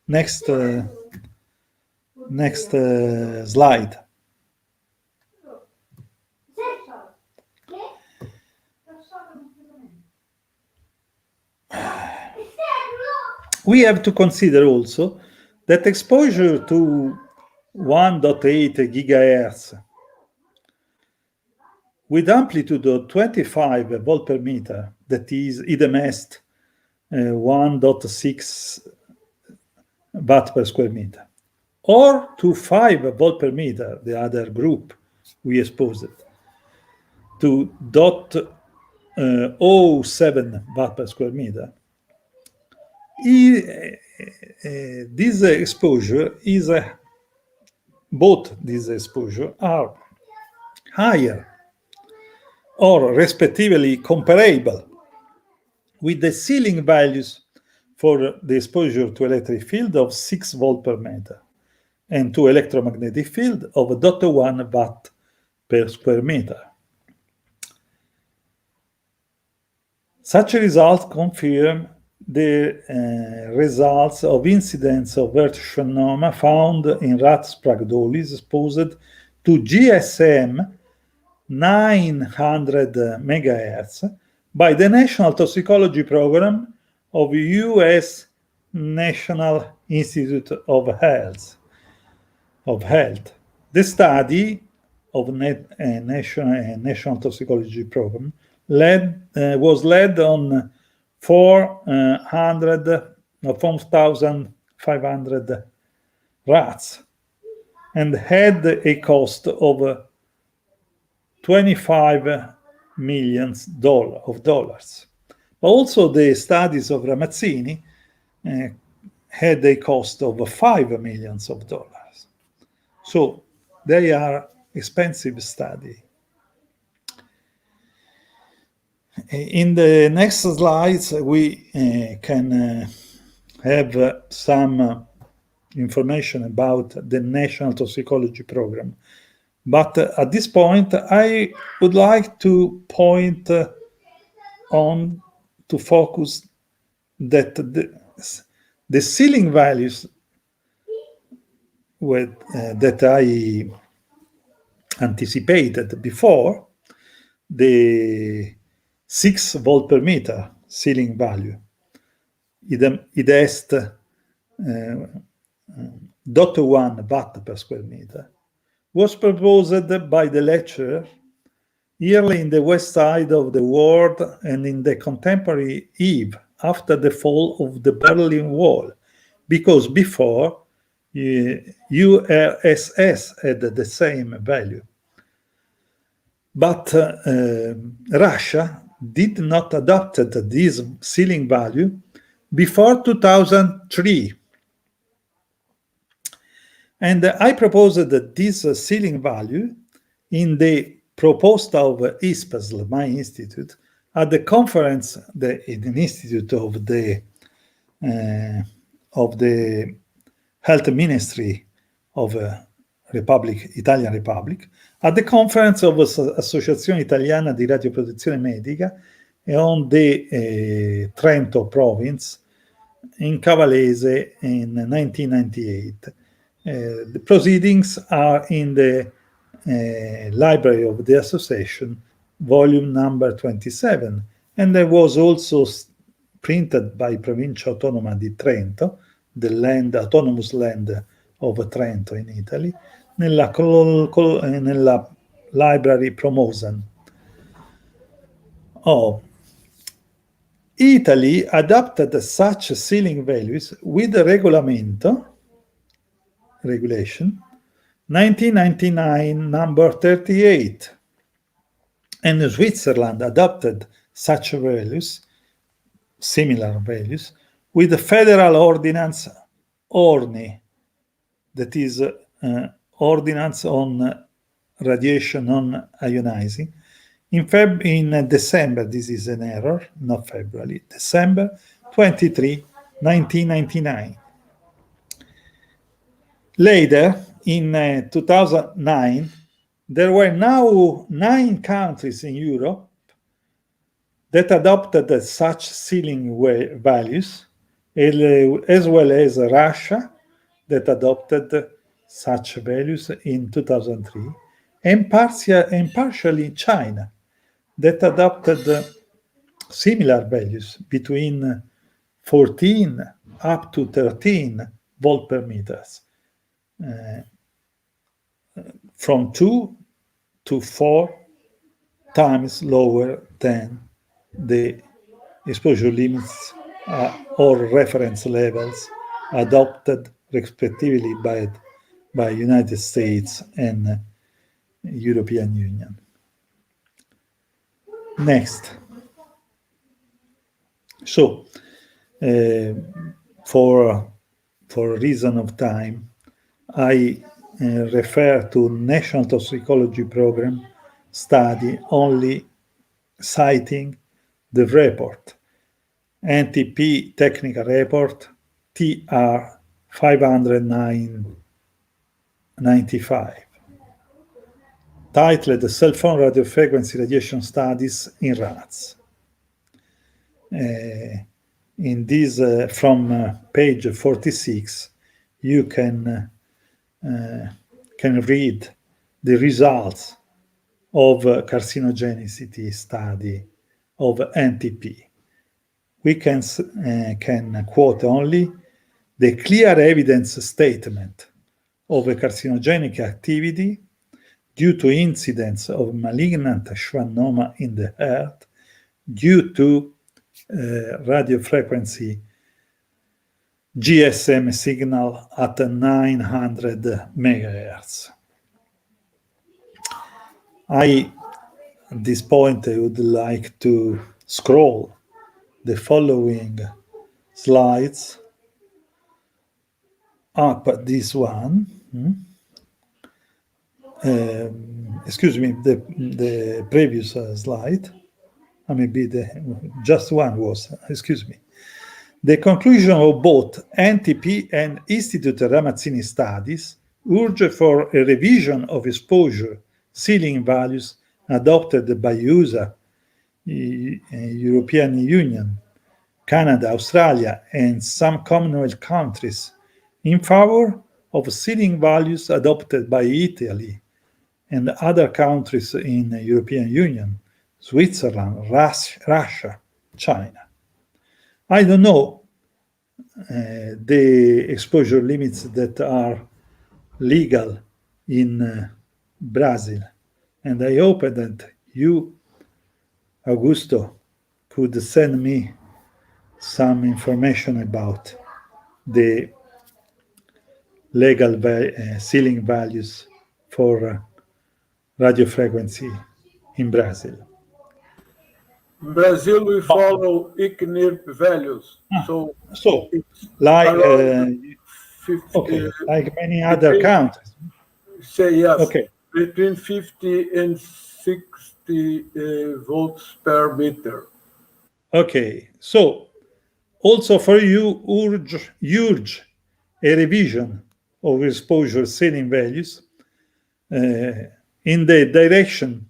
Speaker 2: Next slide. We have to consider also that exposure to 1.8 gigahertz with amplitude of 25 volt per meter, that is ICEMS 1.6 watt per square meter, or to 5 volt per meter, the other group we exposed to 0.07 watt per square meter, this exposure is both these exposure are higher or respectively comparable with the ceiling values for the exposure to electric field of 6 volt per meter and to electromagnetic field of 0.1 watt per square meter. Such results confirm the results of incidence of Earth-Schwannoma found in rat spragdolis exposed to GSM 900 megahertz by the National Toxicology Program of U.S. National Institute of Health. The study of National Toxicology Program was led on 4,500 rats and had a cost of $25 million. But also the studies of Ramazzini had a cost of $5 million. So they are expensive studies. In the next slides, we can have some information about the National Toxicology Program. But at this point, I would like to point on to focus that the ceiling values that I anticipated before, the 6 volt per meter ceiling value, id est 0.1 watt per square meter, was proposed by the lecturer yearly in the west side of the world and in the contemporary eve after the fall of the Berlin Wall, because before URSS had the same value. But Russia did not adopt this ceiling value before 2003. And I proposed this ceiling value in the proposal of ISPASL, my institute, at the conference, an institute of the Health Ministry of Italian Republic, at the conference of Associazione Italiana di Radioprotezione Medica on the Trento province in Cavallese in 1998. The proceedings are in the library of the association, volume number 27, and there was also printed by Provincia Autonoma di Trento, the autonomous land of Trento in Italy, nella library Promosan. Italy adopted such ceiling values with the regulation 1999 number 38, and Switzerland adopted such values, similar values, with the federal ordinance ORNI, that is ordinance on radiation non-ionizing, in December, this is an error, not February, December 23, 1999. Later, in 2009, there were now 9 countries in Europe that adopted such ceiling values, as well as Russia, that adopted such values in 2003, and partially China, that adopted similar values between 14 up to 13 volt per meters, from 2 to 4 times lower than the exposure limits or reference levels adopted respectively by United States and European Union. Next. So, for reason of time, I refer to National Toxicology Program study only citing the report, NTP technical report TR 595, titled Cell Phone Radio Frequency Radiation Studies in Rats. In this, from page 46, you can read the results of carcinogenicity study of NTP. We can quote only the clear evidence statement of a carcinogenic activity due to incidence of malignant schwannoma in the heart due to radio frequency GSM signal at 900 megahertz. At this point, I would like to scroll the following slides up. This one. Excuse me, the previous slide. Maybe just one was, excuse me. The conclusion of both NTP and Institute Ramazzini studies urge for a revision of exposure ceiling values adopted by USA, European Union, Canada, Australia, and some Commonwealth countries in favor of ceiling values adopted by Italy and other countries in the European Union, Switzerland, Russia, China. I don't know the exposure limits that are legal in Brazil, and I hope that you, Augusto, could send me some information about the legal ceiling values for radio frequency in Brazil.
Speaker 4: In Brazil, we follow ICNIRP values.
Speaker 2: So like like many other countries.
Speaker 4: Say yes.
Speaker 2: Okay.
Speaker 4: Between 50 and 60 volts per meter.
Speaker 2: Okay. So also for you, urge a revision of exposure ceiling values in the direction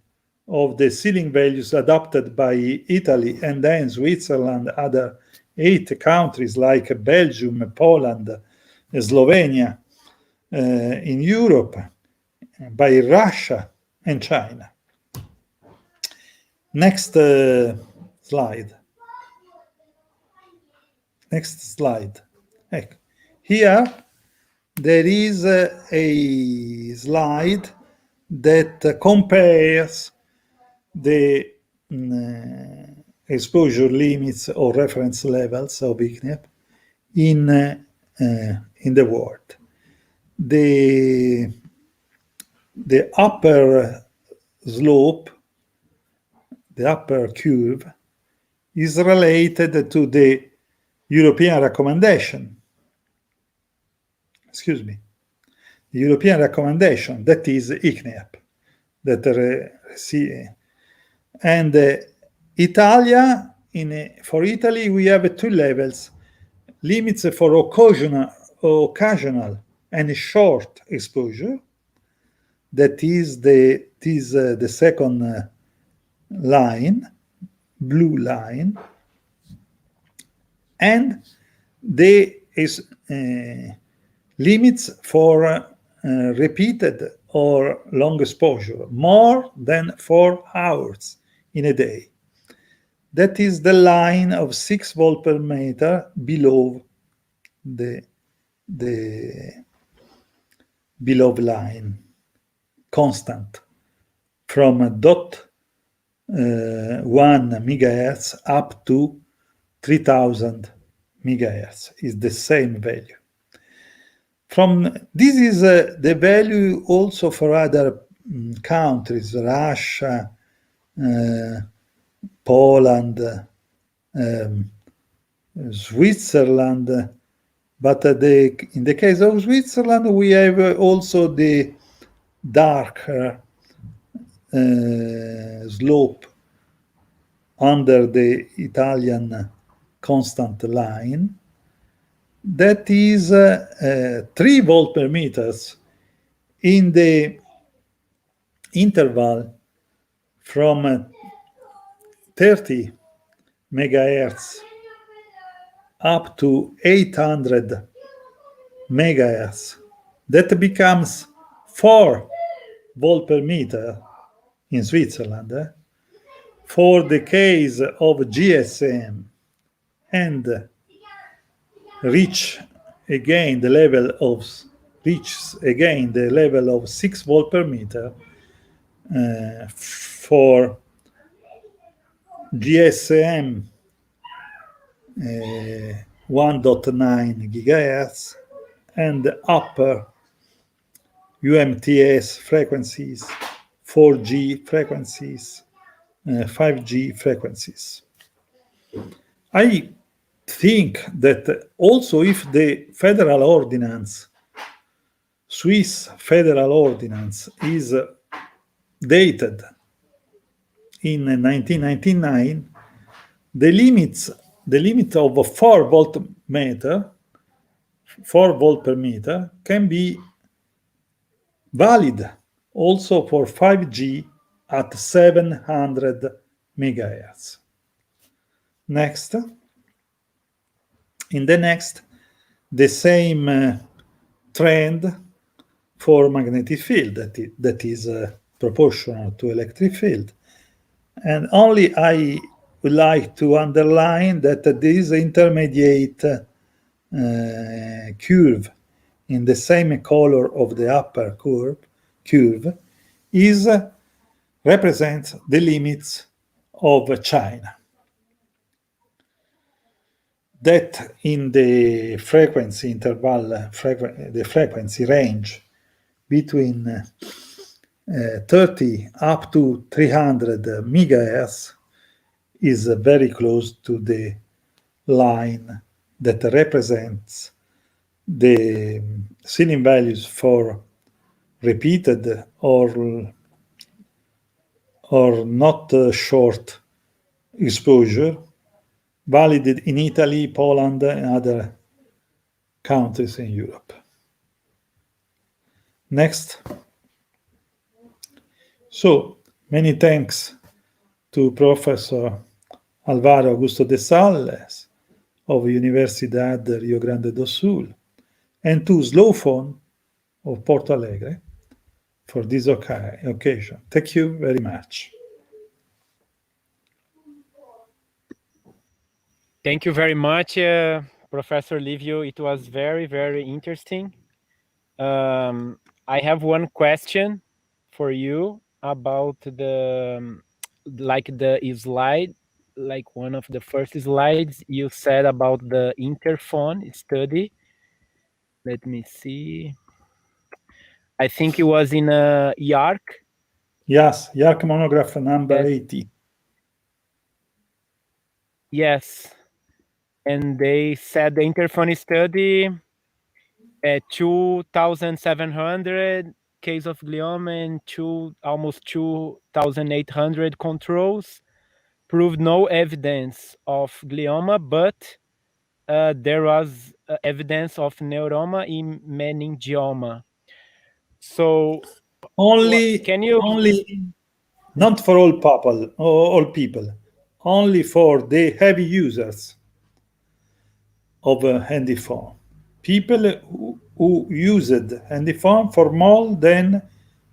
Speaker 2: of the ceiling values adopted by Italy and then Switzerland, other 8 countries like Belgium, Poland, Slovenia in Europe, by Russia and China. Next slide. Next slide. Here there is a slide that compares the exposure limits or reference levels of ICNIRP in the world. The upper slope, the upper curve, is related to the European recommendation. Excuse me. The European recommendation, that is ICNIRP, and Italia, for Italy, we have 2 levels: limits for occasional and short exposure. That is the second line, blue line, and the limits for repeated or long exposure, more than 4 hours in a day. That is the line of 6 volts per meter below the below line, constant, from 0.1 megahertz up to 3000 megahertz is the same value. This is the value also for other countries, Russia, Poland, Switzerland, but in the case of Switzerland, we have also the darker slope under the Italian constant line. That is 3 volts per meters in the interval from 30 megahertz up to 800 megahertz. That becomes 4 volts per meter in Switzerland for the case of GSM, and reaches again the level of 6 volts per meter for GSM 1.9 gigahertz and upper UMTS frequencies, 4G frequencies, 5G frequencies. I think that also if the federal ordinance, Swiss federal ordinance, is dated in 1999, the limit of 4 volts per meter can be valid also for 5G at 700 megahertz. Next. In the next, the same trend for magnetic field that is proportional to electric field. And only I would like to underline that this intermediate curve in the same color of the upper curve represents the limits of China. That in the frequency interval, the frequency range between 30 up to 300 megahertz is very close to the line that represents the ceiling values for repeated or not short exposure, valid in Italy, Poland, and other countries in Europe. Next. So, many thanks to Professor Álvaro Augusto de Salles of Universidad de Rio Grande do Sul and to Slow Phone of Porto Alegre for this occasion. Thank you very much.
Speaker 1: Thank you very much, Professor Livio. It was very, very interesting. I have one question for you about the slide, like one of the first slides you said about the interphone study. Let me see. I think it was in YARC.
Speaker 2: Yes, YARC monograph number 80.
Speaker 1: Yes. And they said the interphone study at 2,700 case of glioma and almost 2,800 controls proved no evidence of glioma, but there was evidence of neuroma in meningioma. So
Speaker 2: only not for all people, only for the heavy users of a handy phone. People who used handy phone for more than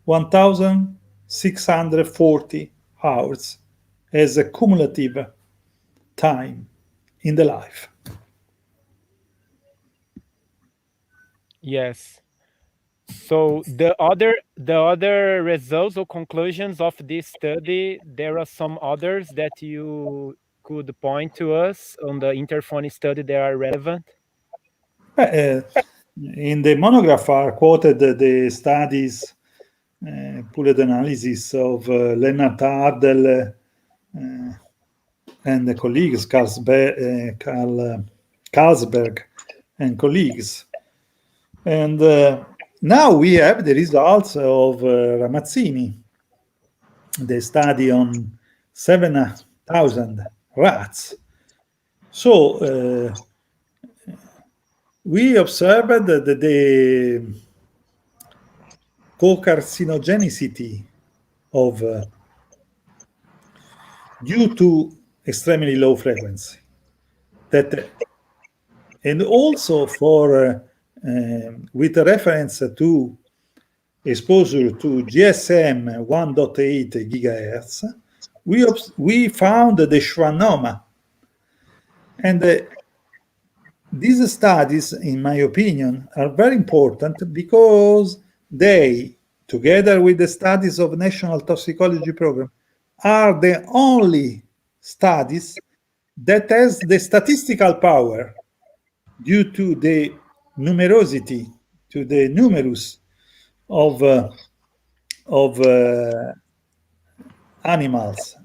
Speaker 2: 1,640 hours as a cumulative time in the life.
Speaker 1: Yes. So the other results or conclusions of this study, there are some others that you could point to us on the interphone study that are relevant?
Speaker 2: In the monograph are quoted the studies, pooled analysis of Lennart Ardel and the colleagues, Carl Carlsberg and colleagues. And now we have the results of Ramazzini, the study on 7,000 rats. So we observed that the co-carcinogenicity of due to extremely low frequency, and also for with reference to exposure to GSM 1.8 gigahertz, we found the schwannoma. And these studies, in my opinion, are very important because they, together with the studies of National Toxicology Program, are the only studies that has the statistical power due to the numerosity, to the numerous of animals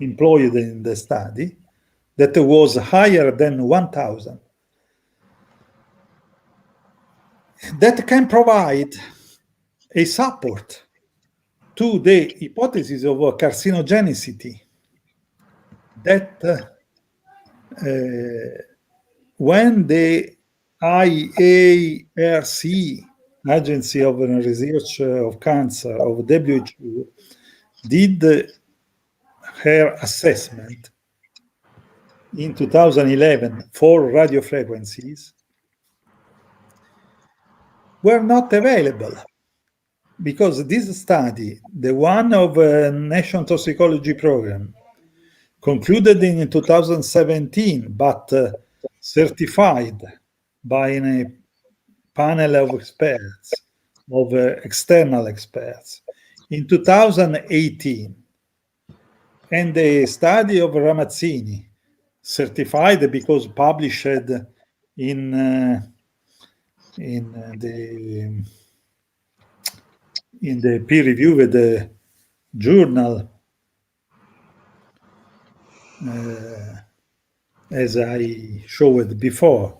Speaker 2: employed in the study, that was higher than 1,000. That can provide a support to the hypothesis of carcinogenicity that when the IARC, Agency of Research of Cancer of WHO, did her assessment, in 2011 for radio frequencies were not available, because this study, the one of a National Toxicology Program, concluded in 2017, but certified by a panel of experts, of external experts, in 2018, and the study of Ramazzini, certified because published in the peer-reviewed journal, as I showed before.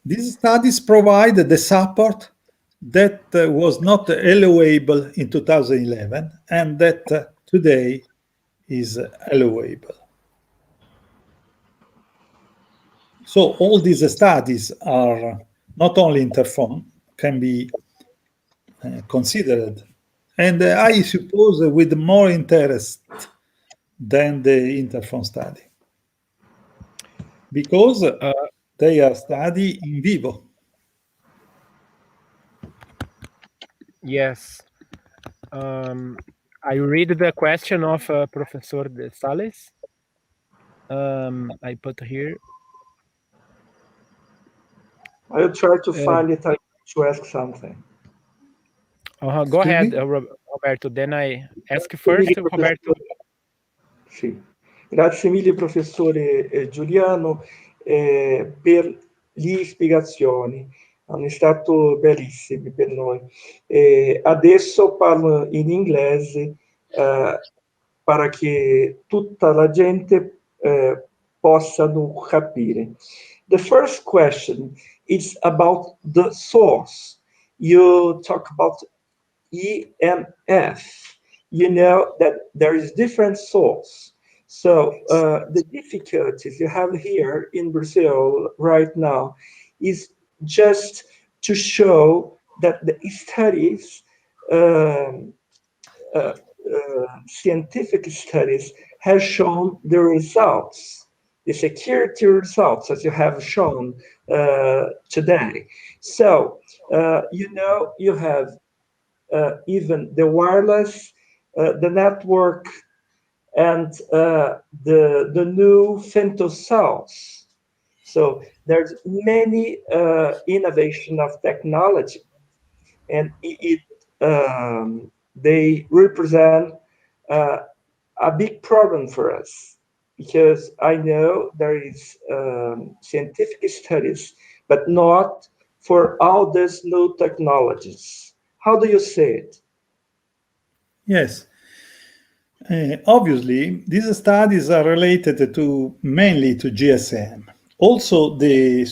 Speaker 2: These studies provide the support that was not allowable in 2011 and that today is allowable. So all these studies are not only interphone, can be considered, and I suppose with more interest than the interphone study, because they are studied in vivo.
Speaker 1: Yes. I read the question of Professor De Sales. I put here.
Speaker 5: I'll try to find it to ask something.
Speaker 1: Go ahead, Roberto. Then I ask first, Roberto.
Speaker 5: Sì. Grazie mille, professore Giuliano, per le spiegazioni. Hanno stato bellissimi per noi. Adesso parlo in inglese para che tutta la gente possano capire. The first question is about the source. You talk about EMF. You know that there is different source. So the difficulties you have here in Brazil right now is just to show that the studies, scientific studies, have shown the results, the security results, as you have shown today. So, you have even the wireless, the network, and the new femtocells. So there's many innovation of technology, and they represent a big problem for us, because I know there is scientific studies, but not for all these new technologies. How do you see it?
Speaker 2: Yes. Obviously, these studies are related mainly to GSM. Also, the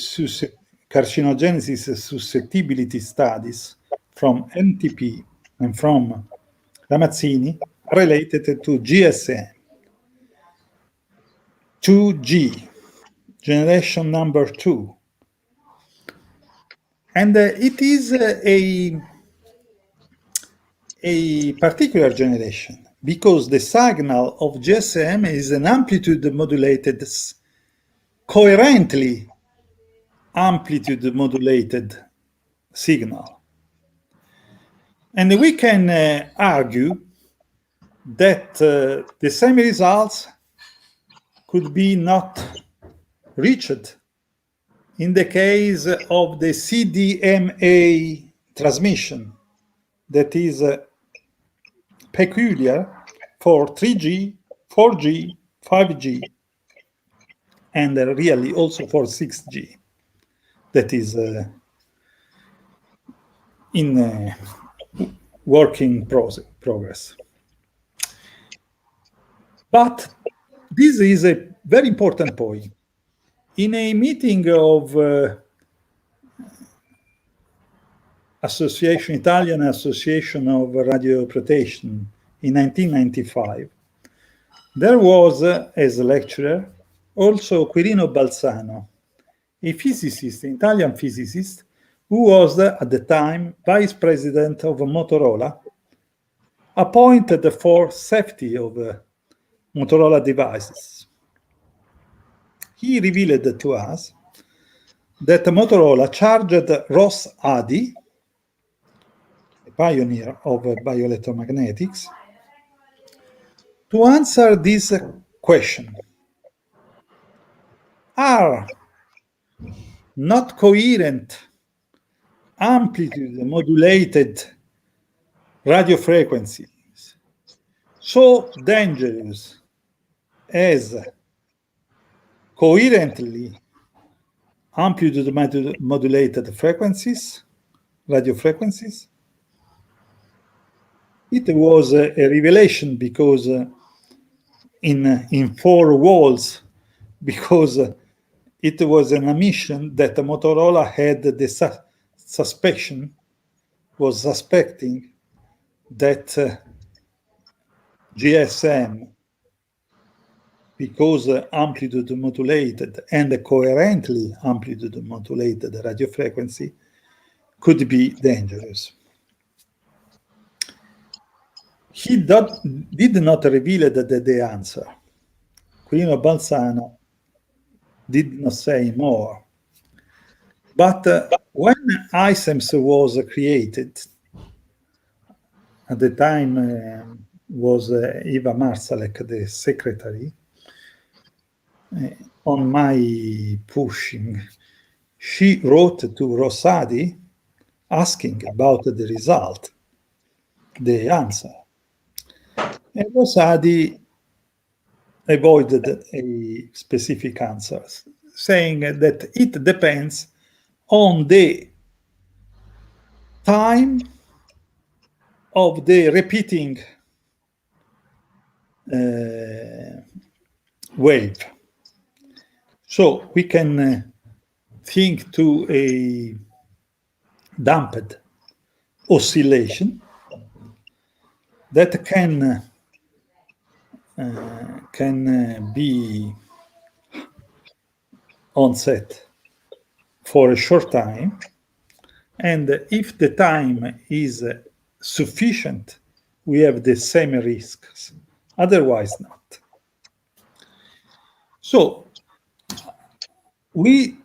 Speaker 2: carcinogenesis susceptibility studies from NTP and from Ramazzini are related to GSM. 2G, generation number 2. And it is a particular generation, because the signal of GSM is an amplitude modulated, coherently amplitude modulated signal. And we can argue that the same results could be not reached in the case of the CDMA transmission, that is peculiar for 3G, 4G, 5G, and really also for 6G, that is in working progress. But this is a very important point. In a meeting of Italian Association of Radioprotection in 1995, there was, as a lecturer, also Quirino Balzano, a physicist, an Italian physicist, who was at the time vice president of Motorola, appointed for safety of Motorola devices. he revealed to us that Motorola charged Ross Adey, a pioneer of bioelectromagnetics, to answer this question. Are not coherent amplitude modulated radio frequencies so dangerous as coherently amplitude modulated frequencies, radio frequencies? It was a revelation because in four walls, because it was an admission that Motorola had the was suspecting that GSM, because amplitude modulated and coherently amplitude modulated radio frequency, could be dangerous. He did not reveal the answer. Quirino Balzano did not say more. But when ICEMS was created, at the time was Eva Marsalek, the secretary, on my pushing, she wrote to Ross Adey asking about the result, the answer. And Ross Adey avoided a specific answer, saying that it depends on the time of the repeating wave. So we can think to a damped oscillation that can be onset for a short time, and if the time is sufficient, we have the same risks, otherwise not. So we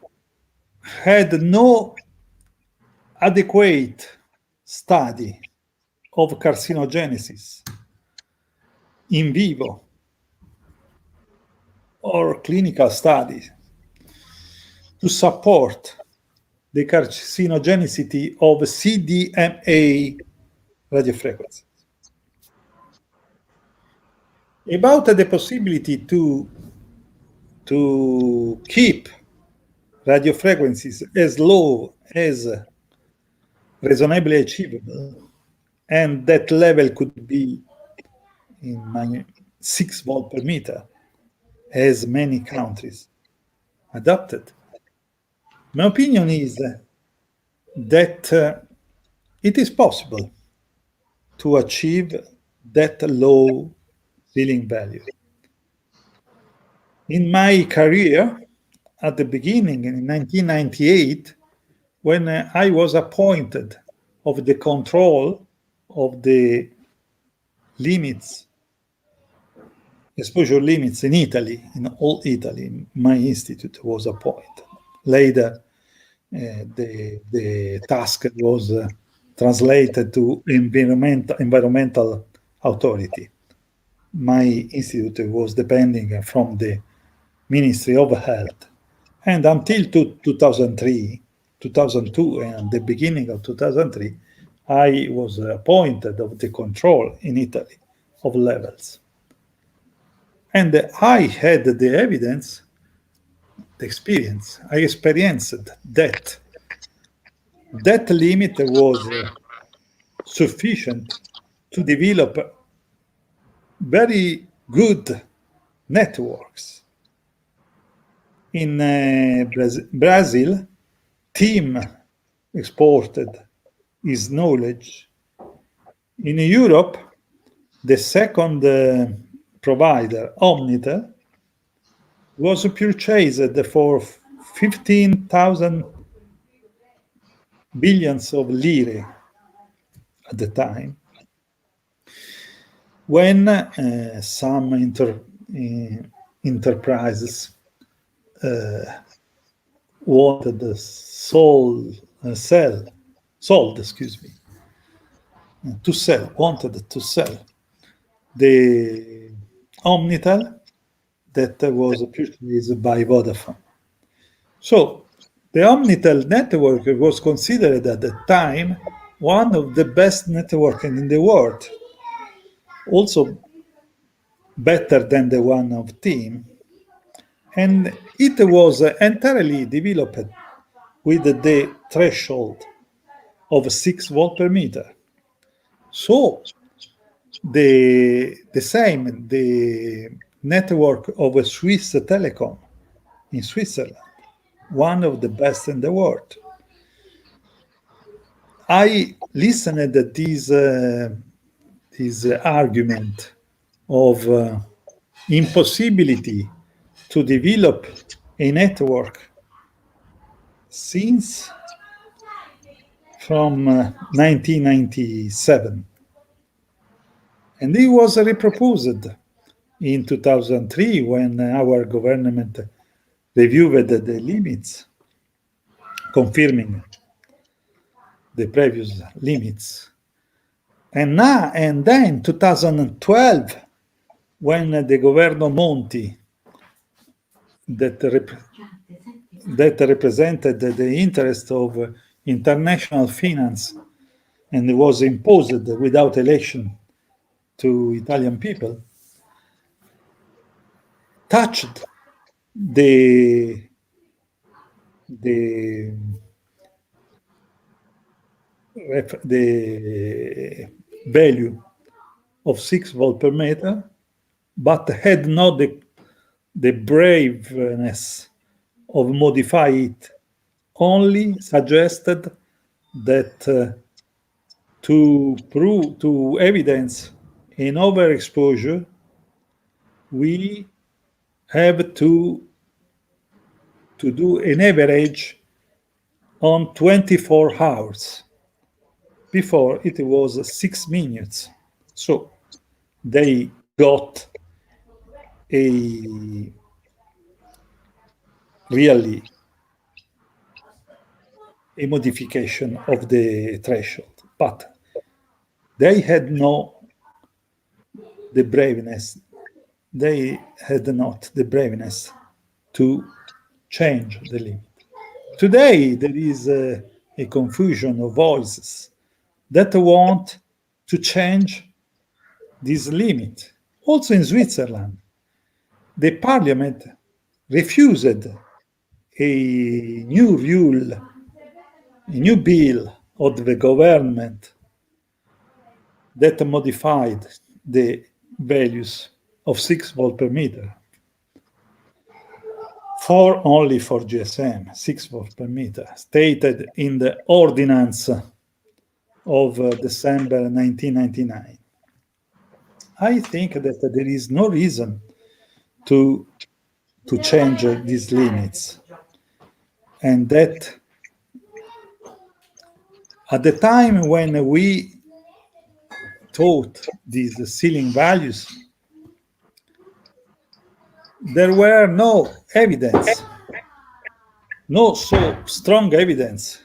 Speaker 2: had no adequate study of carcinogenesis in vivo or clinical studies to support the carcinogenicity of CDMA radiofrequencies. About the possibility to keep radiofrequencies as low as reasonably achievable, and that level could be in 6 volt per meter, as many countries adopted. My opinion is that it is possible to achieve that low ceiling value. In my career, at the beginning, in 1998, when I was appointed of the control of the limits, exposure limits in Italy, in all Italy, my institute was appointed. Later, the task was translated to environmental authority. My institute was depending from the Ministry of Health. And until 2003, 2002, and the beginning of 2003, I was appointed of the control in Italy of levels. And I had the evidence, the experience. I experienced that limit was sufficient to develop very good networks. In Brazil, TIM exported his knowledge. In Europe, the second provider, Omnitel, was purchased for 15,000 billions of lire at the time, when some enterprises wanted sold, excuse me, wanted to sell the Omnitel that was purchased by Vodafone. So the Omnitel network was considered at the time one of the best networks in the world, also better than the one of TIM. And it was entirely developed with the threshold of 6 volts per meter. So the network of Swiss Telecom in Switzerland, one of the best in the world. I listened to this argument of impossibility to develop a network since from 1997. And it was reproposed in 2003 when our government reviewed the limits, confirming the previous limits. And then 2012, when the Governo Monti that represented the interest of international finance and was imposed without election to Italian people, touched the value of 6 volts per meter, but had not the braveness of modify it, only suggested that to evidence an overexposure, we have to do an average on 24 hours. Before it was 6 minutes. So they got a modification of the threshold, but they had not the braveness to change the limit. Today there is a confusion of voices that want to change this limit. Also in Switzerland, the parliament refused a new rule, a new bill of the government that modified the values of 6 volts per meter only for GSM, 6 volts per meter, stated in the ordinance of December 1999. I think that there is no reason to change these limits, and that at the time when we taught these ceiling values, there were no evidence, no so strong evidence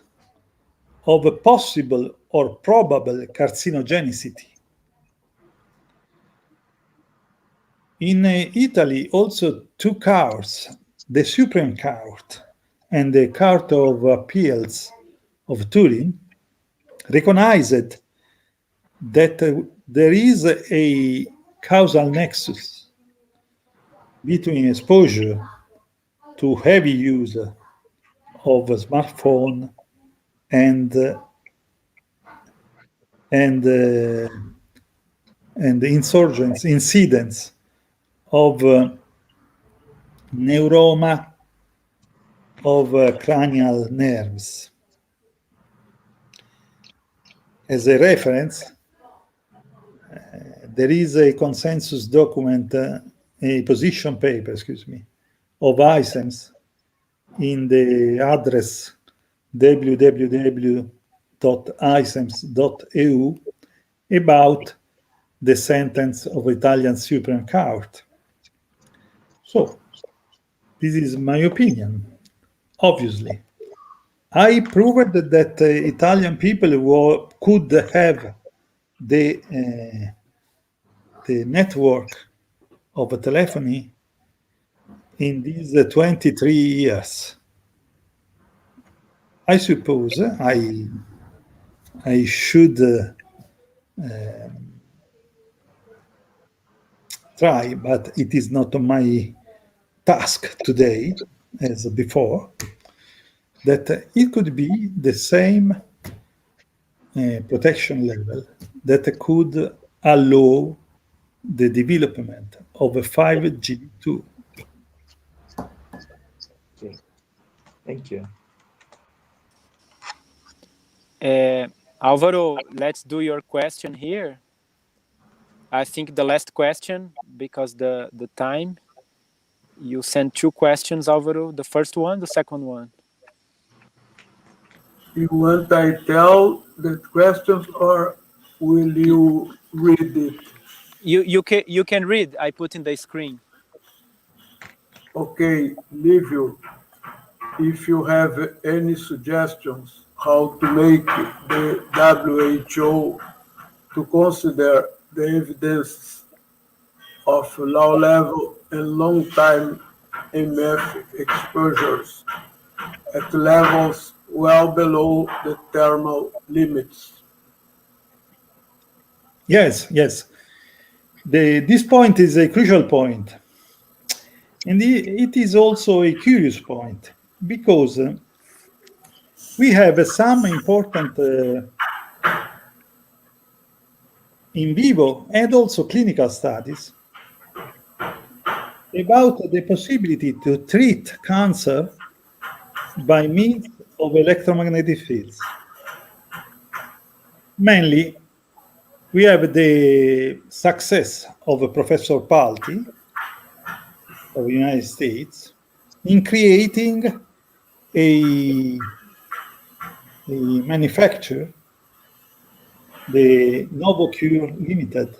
Speaker 2: of a possible or probable carcinogenicity. In Italy, also 2 courts, the Supreme Court and the Court of Appeals of Turin, recognized that there is a causal nexus between exposure to heavy use of a smartphone and incidence of neuroma of cranial nerves. As a reference, there is a consensus document, a position paper, of ICEMS in the address www.icems.eu about the sentence of Italian Supreme Court. So This is my opinion, obviously. I proved that Italian people could have the network of telephony in these 23 years. I suppose I should try, but it is not my task today as before, that it could be the same protection level that could allow the development of a 5G too.
Speaker 5: Okay. Thank you.
Speaker 1: Álvaro, let's do your question here. I think the last question, because the time, you sent 2 questions, Álvaro. The first one, the second one.
Speaker 4: You want I tell the questions or will you read it?
Speaker 1: You can read. I put in the screen.
Speaker 4: Okay, Livio, if you have any suggestions how to make the WHO to consider the evidence of low level and long time MF exposures at levels well below the thermal limits.
Speaker 2: Yes. This point is a crucial point. And it is also a curious point, because we have some important in vivo and also clinical studies about the possibility to treat cancer by means of electromagnetic fields. Mainly, we have the success of Professor Palti of the United States in creating a manufacturer, the Novocure Limited,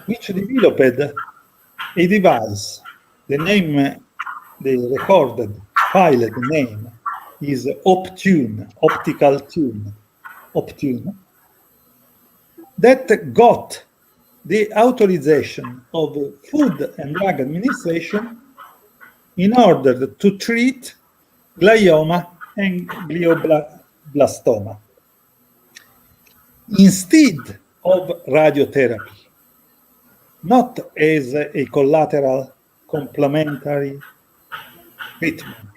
Speaker 2: which developed a device. The name, the recorded filed name is Optune, optical tune, Optune, that got the authorization of Food and Drug Administration in order to treat glioma and glioblastoma instead of radiotherapy, not as a collateral complementary treatment,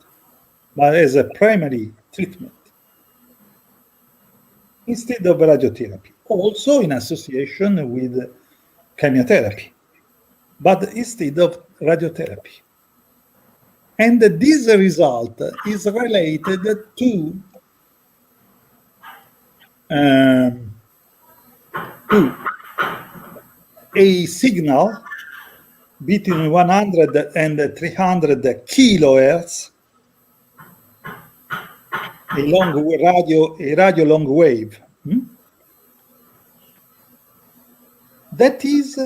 Speaker 2: but as a primary treatment instead of radiotherapy, also in association with chemotherapy, but instead of radiotherapy. And this result is related to a signal between 100 and 300 kilohertz, a radio long wave, that is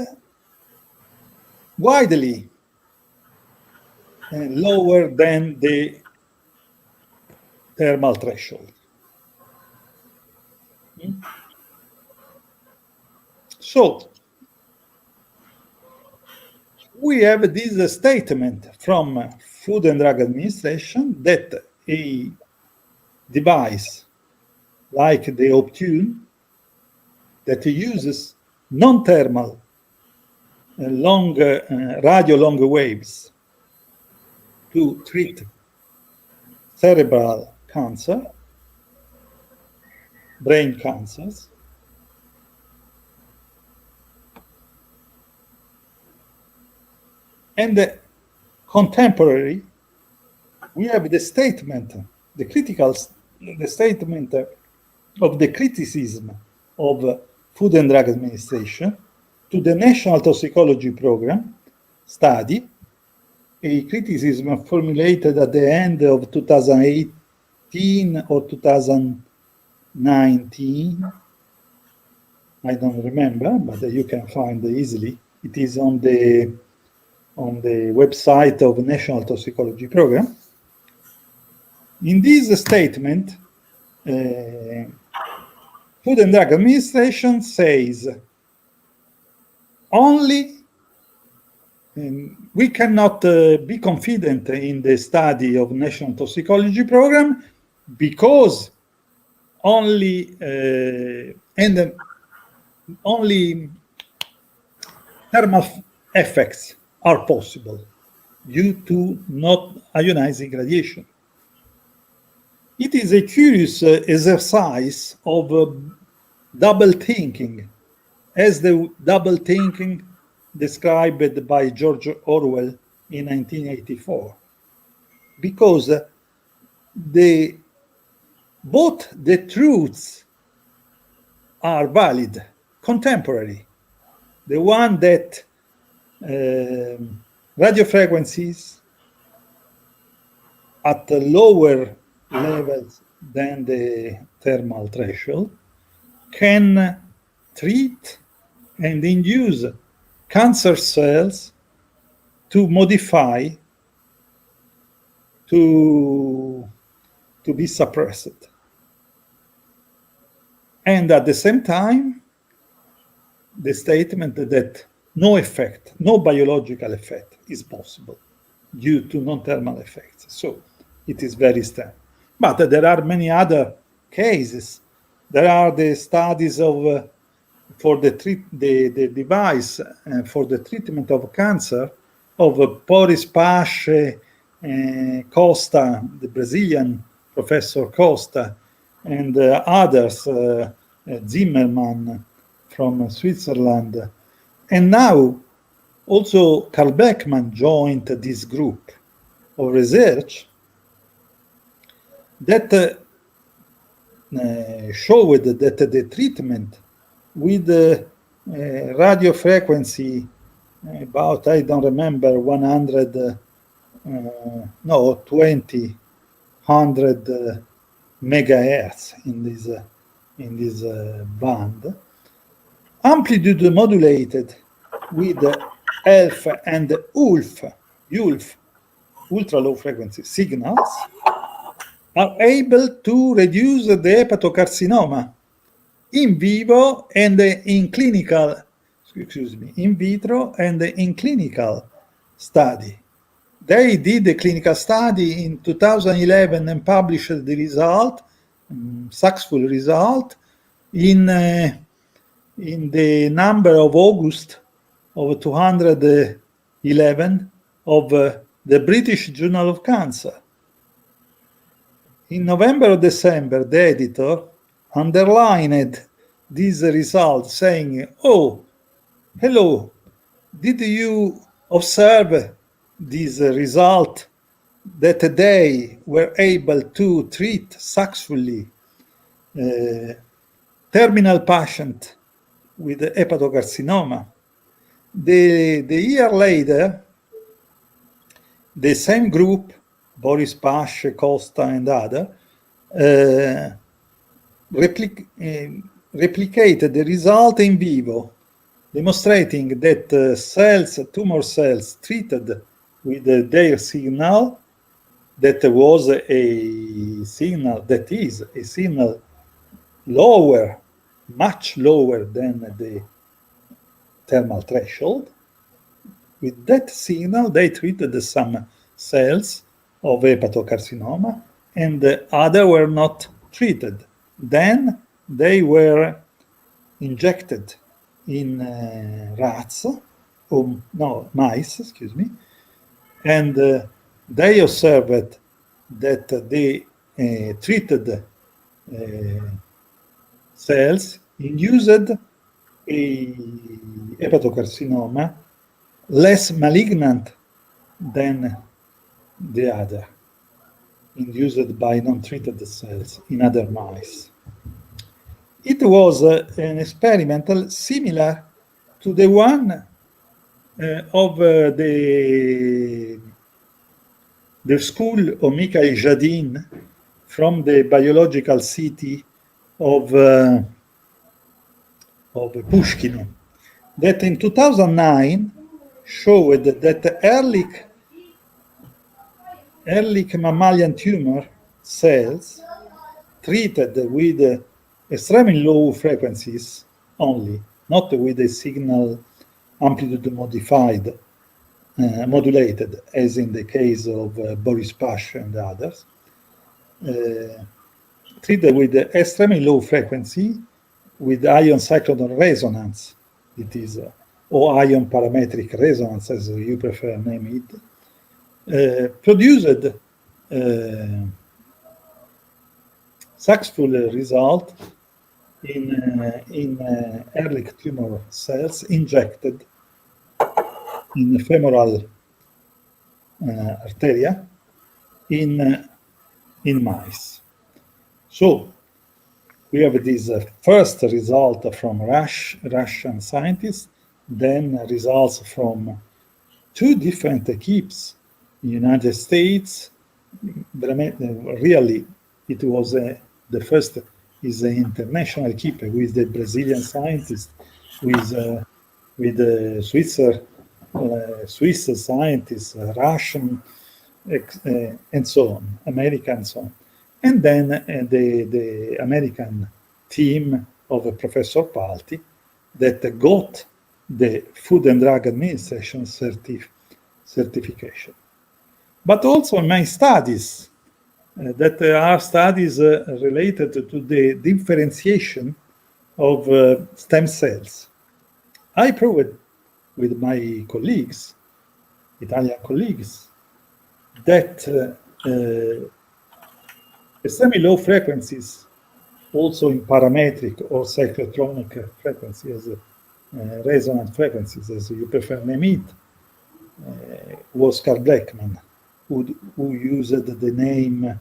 Speaker 2: widely lower than the thermal threshold. So we have this statement from Food and Drug Administration that a device like the Optune that uses non-thermal radio long waves to treat cerebral cancer, brain cancers, and contemporary, we have the statement, the statement of the criticism of Food and Drug Administration to the National Toxicology Program study, a criticism formulated at the end of 2018 or 2019. I don't remember, but you can find it easily. It is on the on the website of the National Toxicology Program. In this statement, Food and Drug Administration says only we cannot be confident in the study of National Toxicology Program because only thermal effects are possible due to not ionizing radiation. It is a curious exercise of double thinking, as the double thinking described by George Orwell in 1984, because both the truths are valid, contemporary. The one that radio frequencies at lower levels than the thermal threshold can treat and induce cancer cells to modify, to be suppressed. And at the same time, the statement that no effect, no biological effect is possible due to non-thermal effects. So it is very standard. But there are many other cases. There are the studies of for the device for the treatment of cancer of Boris Pache, Costa, the Brazilian Professor Costa, and others, Zimmermann from Switzerland. And now also Carl Beckman joined this group of research that showed that the treatment with radio frequency about, I don't remember, 20, 100 megahertz in this band, amplitude modulated with ELF and ULF, ultra low frequency signals, are able to reduce the hepatocarcinoma in vivo and in clinical, in vitro and in clinical study. They did a clinical study in 2011 and published the result, successful result, in the number of August of 211 of the British Journal of Cancer. In November or December, the editor underlined this result, saying, "Oh, hello, did you observe this result that they were able to treat successfully terminal patient with hepatocarcinoma?" The year later, the same group, Boris Pache, Costa, and others, replicated the result in vivo, demonstrating that tumor cells treated with their signal, that was a signal, that is a signal lower, much lower than the thermal threshold. With that signal, they treated some cells of hepatocarcinoma, and the other were not treated. Then they were injected in mice, and they observed that the treated cells induced a hepatocarcinoma less malignant than the other, induced by non-treated cells in other mice. It was an experimental similar to the one of the school of Mikhail Jadin from the biological city of Pushkin, that in 2009 showed that early mammalian tumor cells treated with extremely low frequencies only, not with a signal amplitude modulated, as in the case of Boris Pash and others, treated with extremely low frequency with ion cyclotron resonance, it is, or ion parametric resonance, as you prefer name it, produced successful result in early tumor cells injected in femoral arteria in mice. So we have this first result from Russian scientists, then results from two different equipes in the United States. Really, it was the first is an international equipe with the Brazilian scientists, with the Swiss scientists, Russian, and so on, American, and so on. And then the American team of Professor Palti that got the Food and Drug Administration certification. But also my studies, that are studies related to the differentiation of stem cells. I proved with my colleagues, Italian colleagues, that extremely low frequencies, also in parametric or cyclotronic frequencies, resonant frequencies, as you prefer name it, was Carl Blackman, who used the name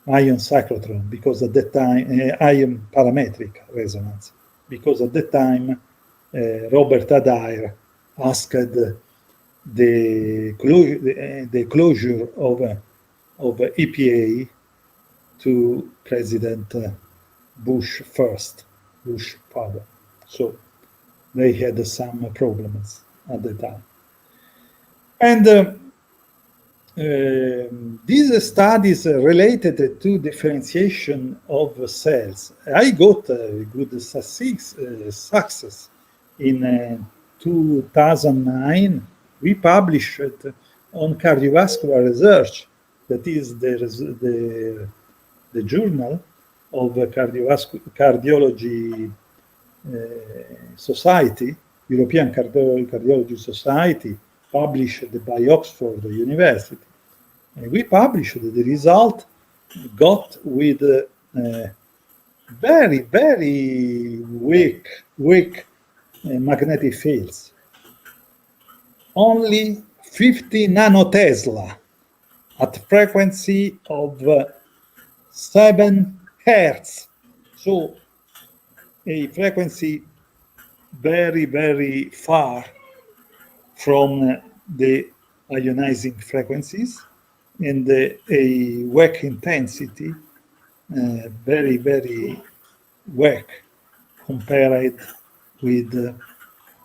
Speaker 2: ion cyclotron, because at that time, ion parametric resonance, because at that time, Robert Adair asked the closure of EPA to President Bush father. So they had some problems at the time. And these studies related to differentiation of cells. I got a good success. In 2009, we published on cardiovascular research, that is the journal of Cardiology Society, European Cardiology Society, published by Oxford University. And we published the result got with very, very weak magnetic fields. Only 50 nanotesla at frequency of 7 hertz. So a frequency very, very far from the ionizing frequencies, and a weak intensity, very, very weak compared with the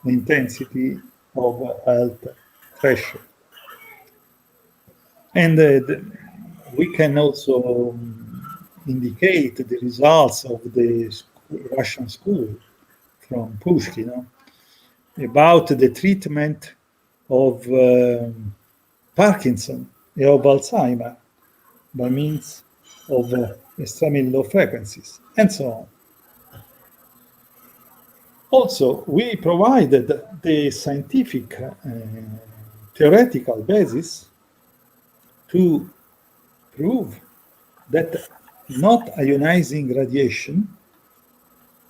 Speaker 2: intensity of health threshold. And we can also indicate the results of the Russian school from Pushkin about the treatment of Parkinson and of Alzheimer by means of extremely low frequencies, and so on. Also, we provided the scientific theoretical basis to prove that not ionizing radiation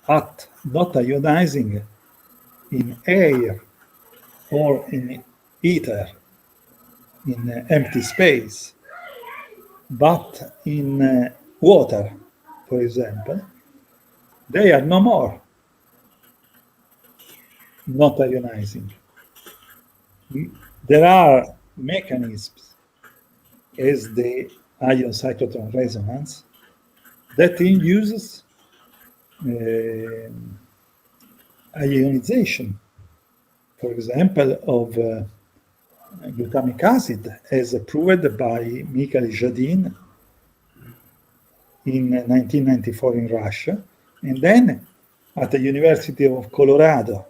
Speaker 2: not ionizing in air or in ether, in empty space, but in water, for example, they are no more not ionizing. There are mechanisms, as the ion cyclotron resonance, that induces ionization, for example, of glutamic acid, as proved by Mikhail Jadin in 1994 in Russia, and then at the University of Colorado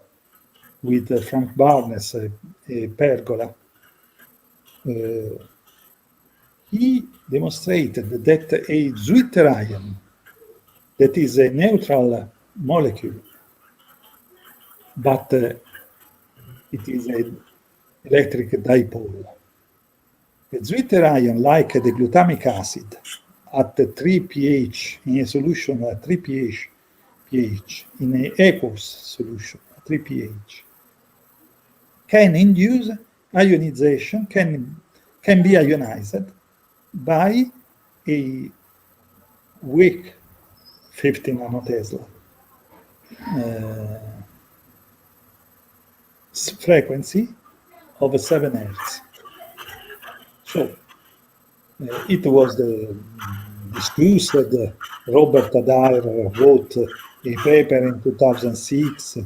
Speaker 2: with Frank Barnes, Pergola, he demonstrated that a zwitterion, that is a neutral molecule, but it is an electric dipole. A zwitterion, like the glutamic acid, at 3 pH, in a solution at 3 pH, in an aqueous solution at 3 pH, can induce ionization, can be ionized by a weak 50 nanotesla frequency of 7 Hz. So it was discussed. Robert Adair wrote a paper in 2006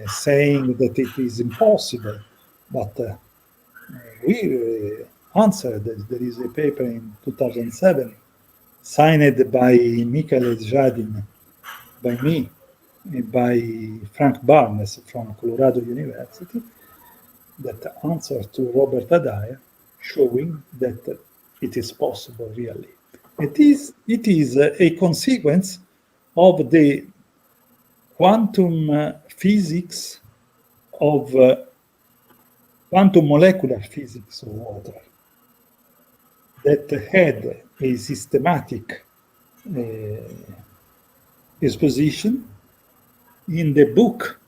Speaker 2: saying that it is impossible, but we answered that there is a paper in 2007 signed by Mikhail Jadin, by me, and by Frank Barnes from Colorado University, that answers to Robert Adair, showing that it is possible, really. It is a consequence of the quantum physics of quantum molecular physics of water that had a systematic exposition in the book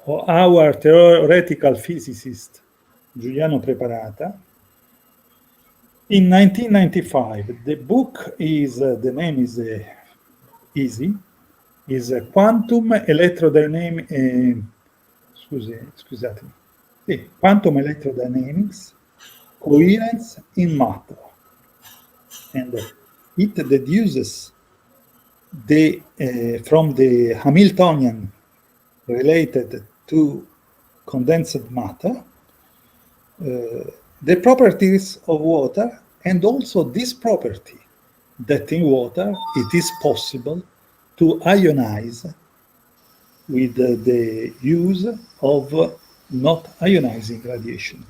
Speaker 2: of our theoretical physicist Giuliano Preparata in 1995. The book is, the name is easy, is Quantum Electrodynamics, Quantum Electrodynamics, Coherence in Matter. And it deduces from the Hamiltonian related to condensed matter, the properties of water, and also this property that in water it is possible to ionize with the use of not ionizing radiation.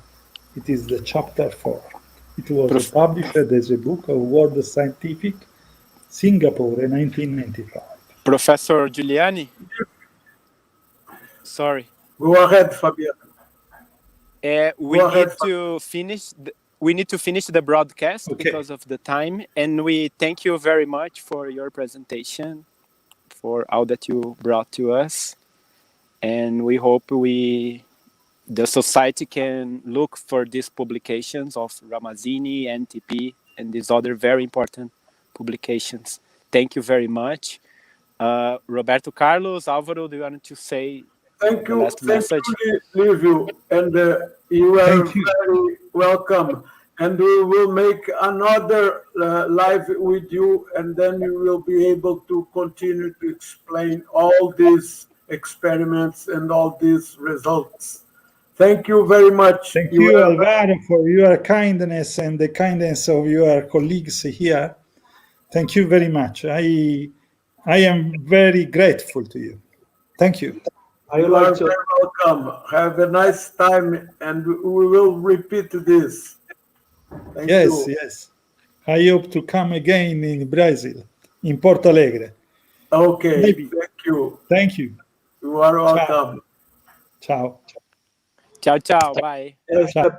Speaker 2: It is the chapter 4. It was published as a book of World Scientific, Singapore, in 1995.
Speaker 1: Professor Giuliani? Sorry.
Speaker 4: Go ahead, Fabiano.
Speaker 1: We need to finish the broadcast because of the time, and we thank you very much for your presentation, for all that you brought to us, and we hope the society can look for these publications of Ramazzini, NTP, and these other very important publications. Thank you very much. Roberto Carlos, Álvaro, do you want to say
Speaker 4: Thank
Speaker 1: the
Speaker 4: you,
Speaker 1: last message?
Speaker 4: Livio, and you are very welcome. And we will make another live with you, and then you will be able to continue to explain all these experiments and all these results. Thank you very much.
Speaker 2: Thank you, Alvaro, for your kindness and the kindness of your colleagues here. Thank you very much. I am very grateful to you. Thank you.
Speaker 4: You are very welcome. Have a nice time, and we will repeat this. Thank you.
Speaker 2: Yes. I hope to come again in Brazil, in Porto Alegre.
Speaker 4: Okay.
Speaker 2: Maybe.
Speaker 4: Thank you. You are welcome.
Speaker 2: Ciao.
Speaker 1: Ciao, bye.
Speaker 5: Ciao.